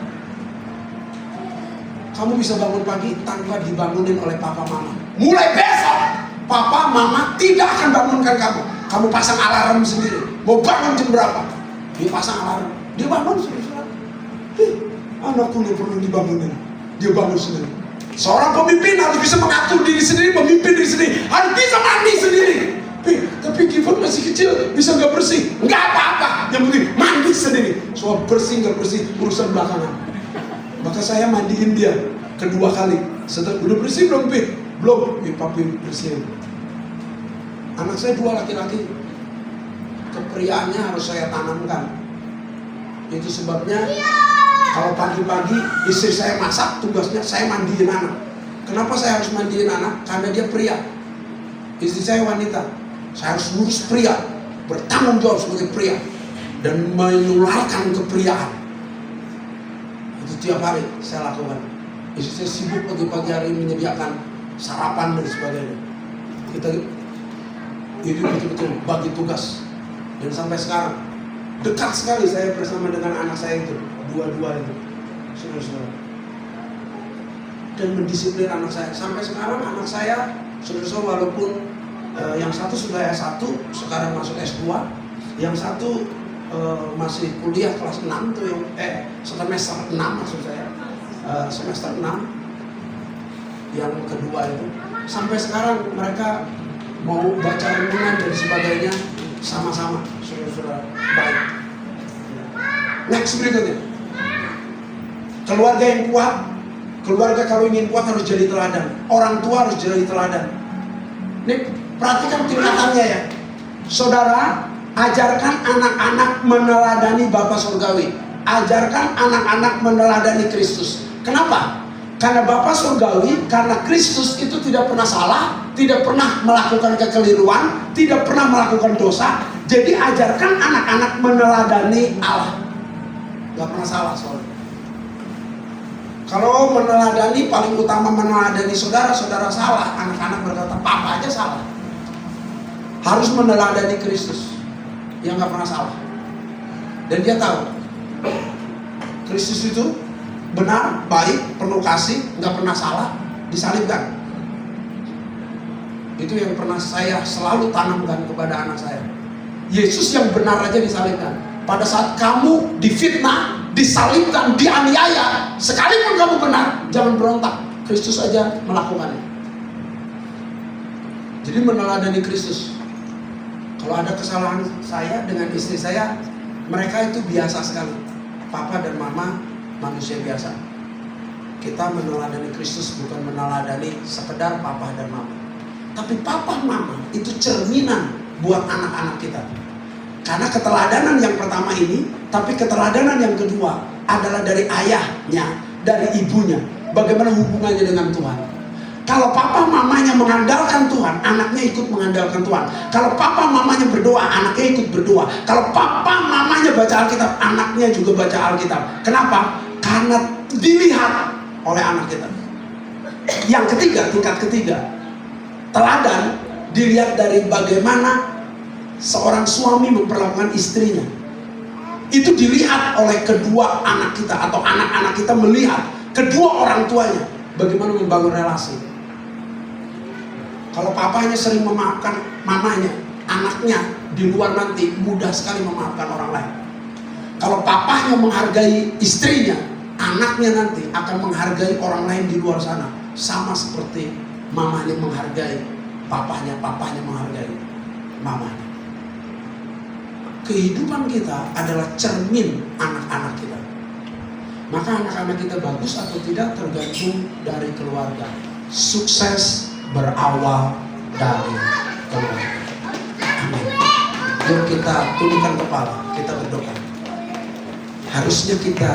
Kamu bisa bangun pagi tanpa dibangunin oleh papa mama. Mulai besok, papa mama tidak akan bangunkan kamu. Kamu pasang alarm sendiri. Mau bangun jam berapa? Dia pasang alarm. Dia bangun sendiri. Anakku nggak perlu dibangunin. Dia bangun sendiri. Seorang pemimpin harus bisa mengatur diri sendiri, memimpin diri sendiri, harus bisa mandi sendiri. Tapi Given masih kecil, bisa nggak bersih? Nggak apa-apa. Yang penting mandi sendiri. Soal bersih nggak bersih urusan belakangan. Maka saya mandiin dia kedua kali. Setelah udah bersih belum, Pi? Belum. Papi bersihin. Anak saya 2 laki-laki. Kepriaannya harus saya tanamkan. Itu sebabnya kalau pagi-pagi istri saya masak, tugasnya saya mandiin anak. Kenapa saya harus mandiin anak? Karena dia pria. Istri saya wanita. Saya harus ngurus pria, bertanggung jawab sebagai pria, dan menularkan kepriaan. Itu tiap hari saya lakukan. Istri saya sibuk pagi-pagi hari menyediakan sarapan dan sebagainya. Kita itu betul-betul bagi tugas. Dan sampai sekarang dekat sekali saya bersama dengan anak saya itu, dua-dua itu, saudara-saudara. Dan mendisiplin anak saya. Sampai sekarang anak saya, saudara-saudara, walaupun yang satu sudah S1, sekarang masuk S2, yang satu masih kuliah kelas 6 tuh, yang semester 6 maksud saya, semester 6, yang kedua itu. Sampai sekarang mereka mau baca renungan dan sebagainya sama-sama, saudara-saudara. Baik. Next berikutnya. Keluarga yang kuat. Keluarga kalau ingin kuat harus jadi teladan. Orang tua harus jadi teladan. Nih, perhatikan tingkatannya ya. Saudara, ajarkan anak-anak meneladani Bapa Surgawi. Ajarkan anak-anak meneladani Kristus. Kenapa? Karena Bapa Surgawi, karena Kristus itu tidak pernah salah, tidak pernah melakukan kekeliruan, tidak pernah melakukan dosa. Jadi ajarkan anak-anak meneladani Allah. Gak pernah salah soalnya. Kalau meneladani, paling utama meneladani saudara-saudara salah, anak-anak berkata, "Papa aja salah." Harus meneladani Kristus yang gak pernah salah. Dan dia tahu Kristus itu benar, baik, penuh kasih, gak pernah salah, disalibkan. Itu yang pernah saya selalu tanamkan kepada anak saya. Yesus yang benar aja disalibkan. Pada saat kamu difitnah, disalibkan, dianiaya, sekalipun kamu benar, jangan berontak. Kristus aja melakukannya. Jadi meneladani Kristus. Kalau ada kesalahan saya dengan istri saya, mereka itu biasa sekali. Papa dan mama manusia biasa. Kita meneladani Kristus bukan meneladani sekedar papa dan mama. Tapi papa mama itu cerminan buat anak-anak kita. Karena keteladanan yang pertama ini, tapi keteladanan yang kedua adalah dari ayahnya, dari ibunya. Bagaimana hubungannya dengan Tuhan. Kalau papa mamanya mengandalkan Tuhan, anaknya ikut mengandalkan Tuhan. Kalau papa mamanya berdoa, anaknya ikut berdoa. Kalau papa mamanya baca Alkitab, anaknya juga baca Alkitab. Kenapa? Karena dilihat oleh anak kita. Yang ketiga, tingkat ketiga, teladan dilihat dari bagaimana seorang suami memperlakukan istrinya. Itu dilihat oleh kedua anak kita, atau anak-anak kita melihat kedua orang tuanya bagaimana membangun relasi. Kalau papanya sering memaafkan mamanya, anaknya di luar nanti mudah sekali memaafkan orang lain. Kalau papanya menghargai istrinya, anaknya nanti akan menghargai orang lain di luar sana. Sama seperti mamanya menghargai papanya, papanya menghargai mamanya. Kehidupan kita adalah cermin anak-anak kita. Maka anak-anak kita bagus atau tidak tergantung dari keluarga. Sukses berawal dari keluarga. Amin. Yuk kita tundukkan kepala, kita berdoa. Harusnya kita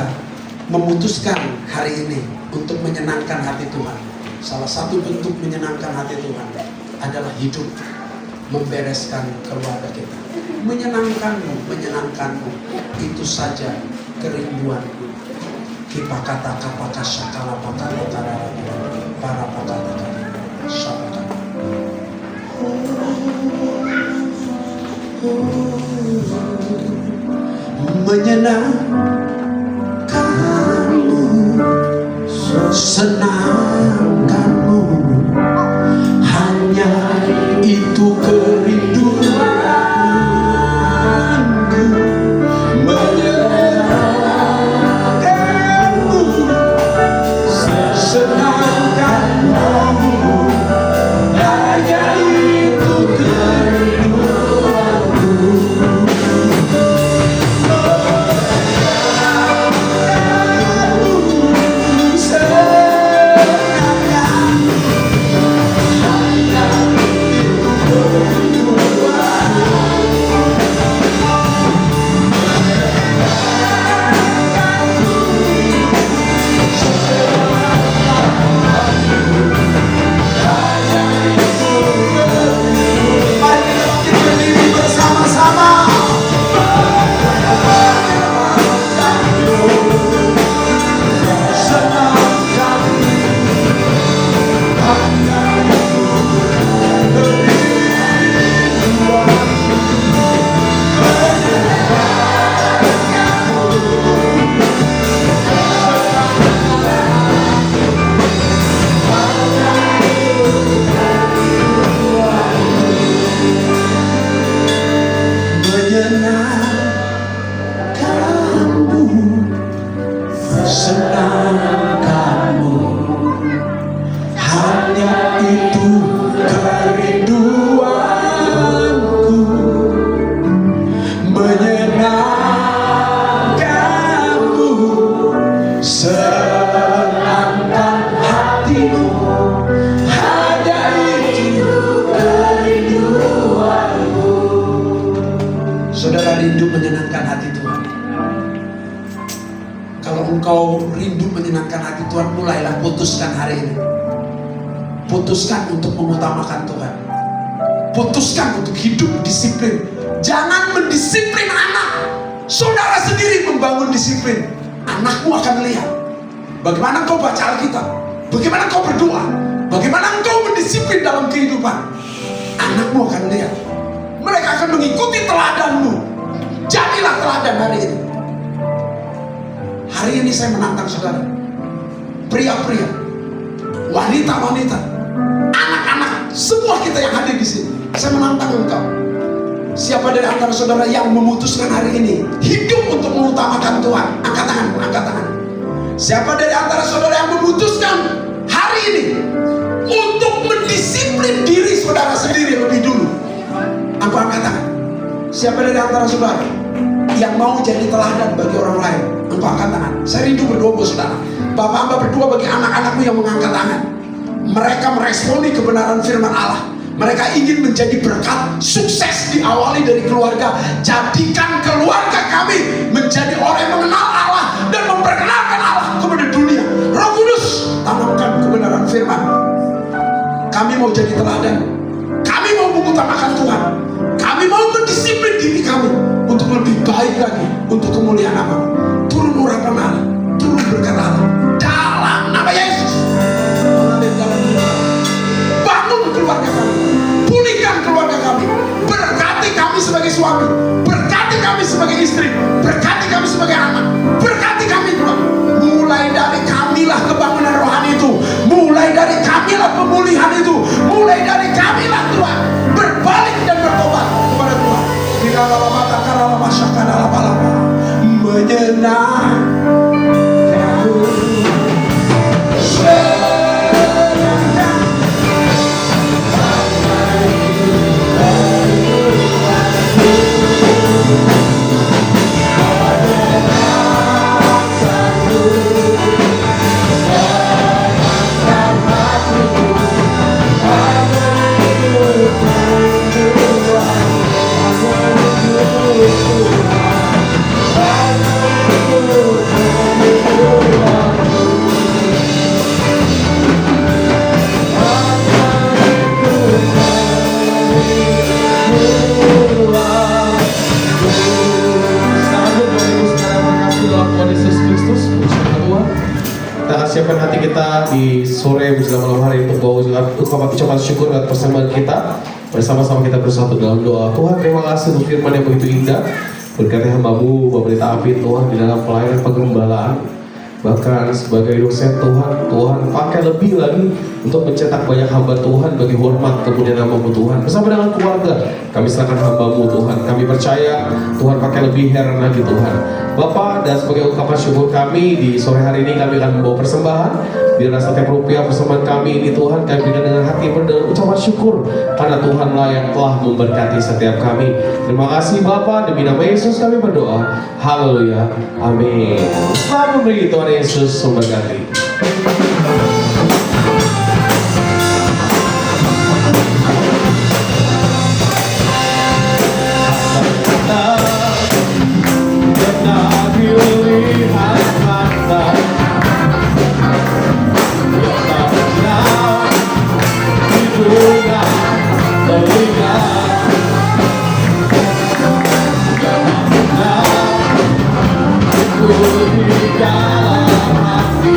memutuskan hari ini untuk menyenangkan hati Tuhan. Salah satu bentuk menyenangkan hati Tuhan adalah hidup membereskan keluarga kita. Menyenangkanmu, itu saja kerinduanku. Kita kata kata syakala para pakata syakala. Menyenangkanmu, senangkanmu, hanya itu kerinduanku. Menyenangkanmu, senangkanmu, hanya itu kerinduanku. Senangkanmu, hanya itu kerinduanku. Menyenangkanmu, senangkan hatimu, hanya itu kerinduanku. Saudara rindu menyenangkan hati Tuhan. Kalau engkau rindu menyenangkan hati Tuhan, mulailah putuskan hari ini. Putuskan untuk mengutamakan Tuhan. Putuskan untuk hidup disiplin. Jangan mendisiplin anak. Saudara sendiri membangun disiplin. Anakmu akan lihat bagaimana engkau baca Alkitab, bagaimana engkau berdoa, bagaimana engkau mendisiplin dalam kehidupan. Anakmu akan lihat. Mereka akan mengikuti teladanmu. Jadilah teladan hari ini. Hari ini saya menantang saudara, pria-pria, wanita-wanita, anak-anak, semua kita yang hadir di sini. Saya menantang engkau. Siapa dari antara saudara yang memutuskan hari ini hidup untuk mengutamakan Tuhan? Angkat tanganmu, angkat tangan. Siapa dari antara saudara yang memutuskan hari ini untuk mendisiplin diri saudara sendiri lebih dulu? Aku angkat tangan. Siapa dari antara saudara yang mau jadi teladan bagi orang lain? Engkau angkat tangan. Saya rindu berdoa buat saudara. Bapak hamba berdoa bagi anak-anakmu yang mengangkat tangan. Mereka meresponi kebenaran firman Allah. Mereka ingin menjadi berkat, sukses diawali dari keluarga. Jadikan keluarga kami menjadi orang yang mengenal Allah dan memperkenalkan Allah kepada dunia. Roh Kudus, tanamkan kebenaran firman. Kami mau jadi teladan. Kami mau mengutamakan Tuhan. Kami mau mendisiplin diri kami untuk lebih baik lagi, untuk kemuliaan nama. Turun urapan Allah, turun berkat Allah dalam nama Yesus. Mengalir dalam hidup kami. Bangun keluarga kami, pulihkan keluarga kami, berkati kami sebagai suami, berkati kami sebagai istri, berkati kami sebagai anak, berkati kami Tuhan. Mulai dari kamilah kebangunan rohani itu, mulai dari kamilah pemulihan itu, mulai dari kamilah Tuhan berbalik dan bertobat kepada Tuhan. Bila lama takar lama syakar lama menyenangkan. Siapkan hati kita di sore menjelang malam hari untuk bawa ucapan syukur dan persembahan kita. Bersama-sama kita bersatu dalam doa. Tuhan, terima kasih untuk firman yang begitu indah. Berkati hamba-Mu, Bapak Pendeta Apit, Tuhan, di dalam pelayanan pengembalaan. Bahkan sebagai dosen Tuhan pakai lebih lagi untuk mencetak banyak hamba Tuhan bagi hormat kemudian nama-Mu Tuhan. Bersama dengan keluarga, kami serahkan hamba-Mu Tuhan. Kami percaya Tuhan pakai lebih heran lagi Tuhan. Bapak, dan sebagai ungkapan syukur kami di sore hari ini kami akan membawa persembahan. Biarlah setiap rupiah persembahan kami ini Tuhan kami berikan dengan hati dengan ucapan syukur karena Tuhanlah yang telah memberkati setiap kami. Terima kasih Bapak, demi nama Yesus kami berdoa. Haleluya, amin. Selamat memberi Tuhan Yesus memberkati. Di dalam hati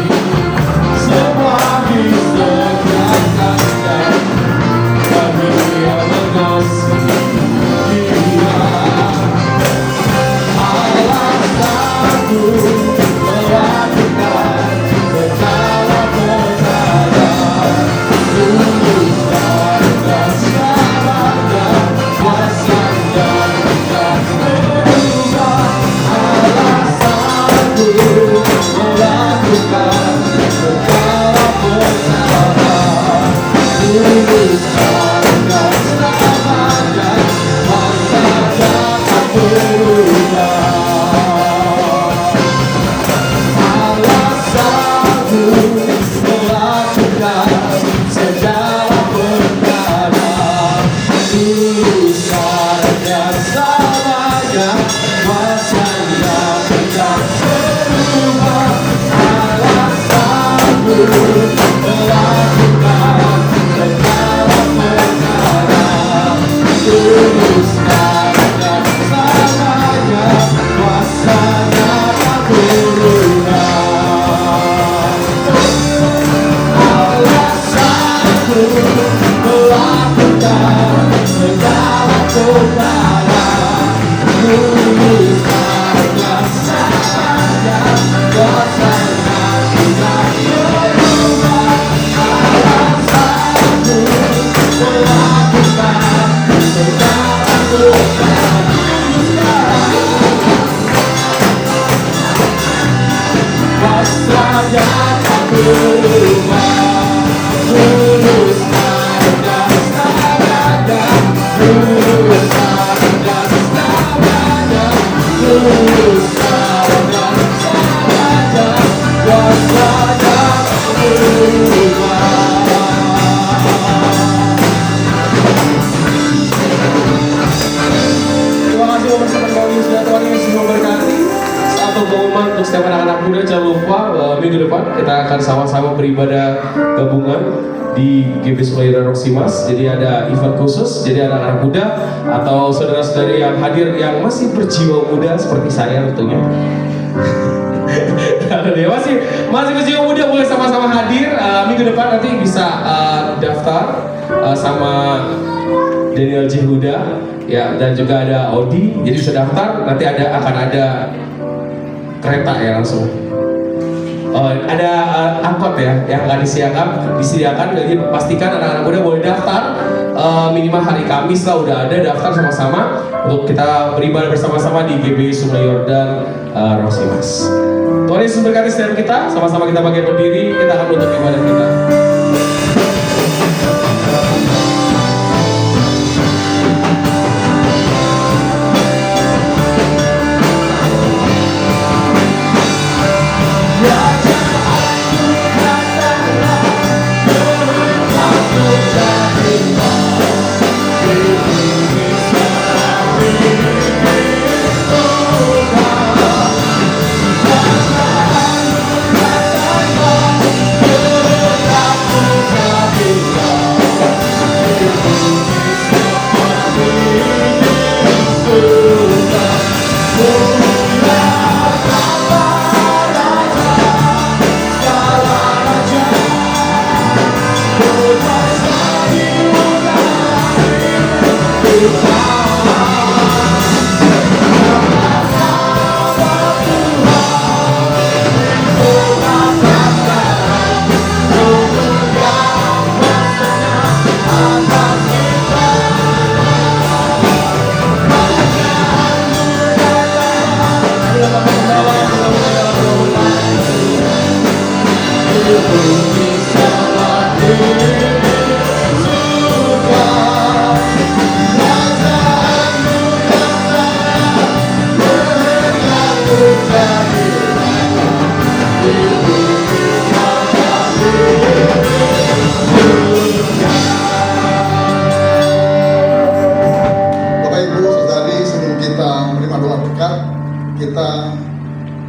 minggu depan kita akan sama-sama beribadah gabungan di GB Sumayura Roksimas. Jadi ada event khusus, jadi ada anak muda atau saudara-saudari yang hadir yang masih berjiwa muda seperti saya tentunya. Dia masih berjiwa muda, boleh sama-sama hadir. Minggu depan nanti bisa daftar sama Daniel J. Huda ya, dan juga ada Audi. Jadi bisa daftar, nanti akan ada kereta ya langsung. Ada angkot ya yang akan disediakan. Jadi pastikan anak-anak muda boleh daftar minimal hari Kamis lah, udah ada daftar sama-sama untuk kita beribadah bersama-sama di GB Sungai Yordan Roksimas. Tuhan Yesus berkati setiap kita, sama-sama kita bangkit berdiri, kita akan menutup ibadah kita.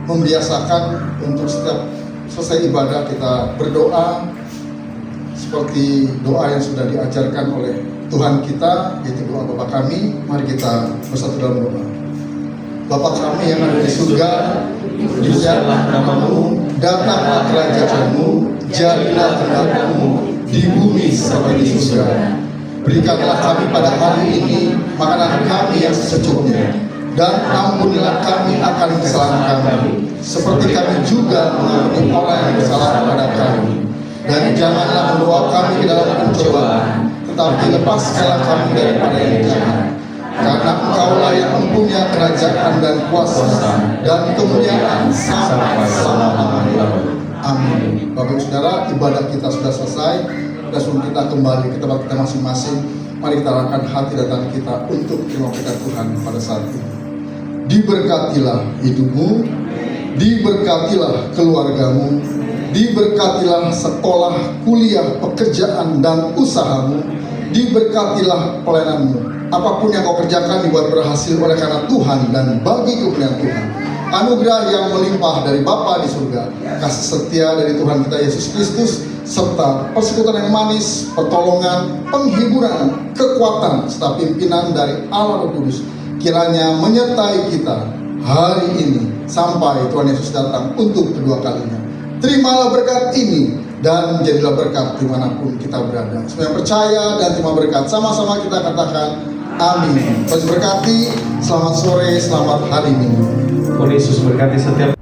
Membiasakan untuk setiap selesai ibadah kita berdoa seperti doa yang sudah diajarkan oleh Tuhan kita, yaitu doa Bapa kami. Mari kita bersatu dalam doa. Bapa kami yang ada di surga, dimuliakanlah namamu, datanglah kerajaanmu, jadilah kehendakmu di bumi seperti di surga. Berikanlah kami pada hari ini makanan kami yang secukupnya, dan ampunilah kami akan kesalahan kami, seperti kami juga mengampuni orang yang bersalah kepada kami. Dan janganlah membawa kami ke dalam pencobaan, tetapi lepaskanlah kami daripada yang jahat. Karena Engkaulah yang mempunyai kerajaan dan kuasa dan kemuliaan sampai selama-lamanya. Amin. Bapak Saudara, ibadah kita sudah selesai, dan sebelum kita kembali ke tempat kita masing-masing, mari kita arahkan hati dan tangan kita untuk terima berkat Tuhan pada saat ini. Diberkatilah hidupmu, diberkatilah keluargamu, diberkatilah sekolah, kuliah, pekerjaan, dan usahamu, diberkatilah pelayananmu. Apapun yang kau kerjakan dibuat berhasil oleh karena Tuhan dan bagi kemuliaan Tuhan. Anugerah yang melimpah dari Bapa di surga, kasih setia dari Tuhan kita Yesus Kristus, serta persekutuan yang manis, pertolongan, penghiburan, kekuatan, serta pimpinan dari Allah Roh Kudus kiranya menyertai kita hari ini sampai Tuhan Yesus datang untuk kedua kalinya. Terimalah berkat ini dan jadilah berkat dimanapun kita berada. Semua yang percaya dan terima berkat, sama-sama kita katakan amin. Tuhan berkati, selamat sore, selamat hari Minggu. Tuhan Yesus berkati setiap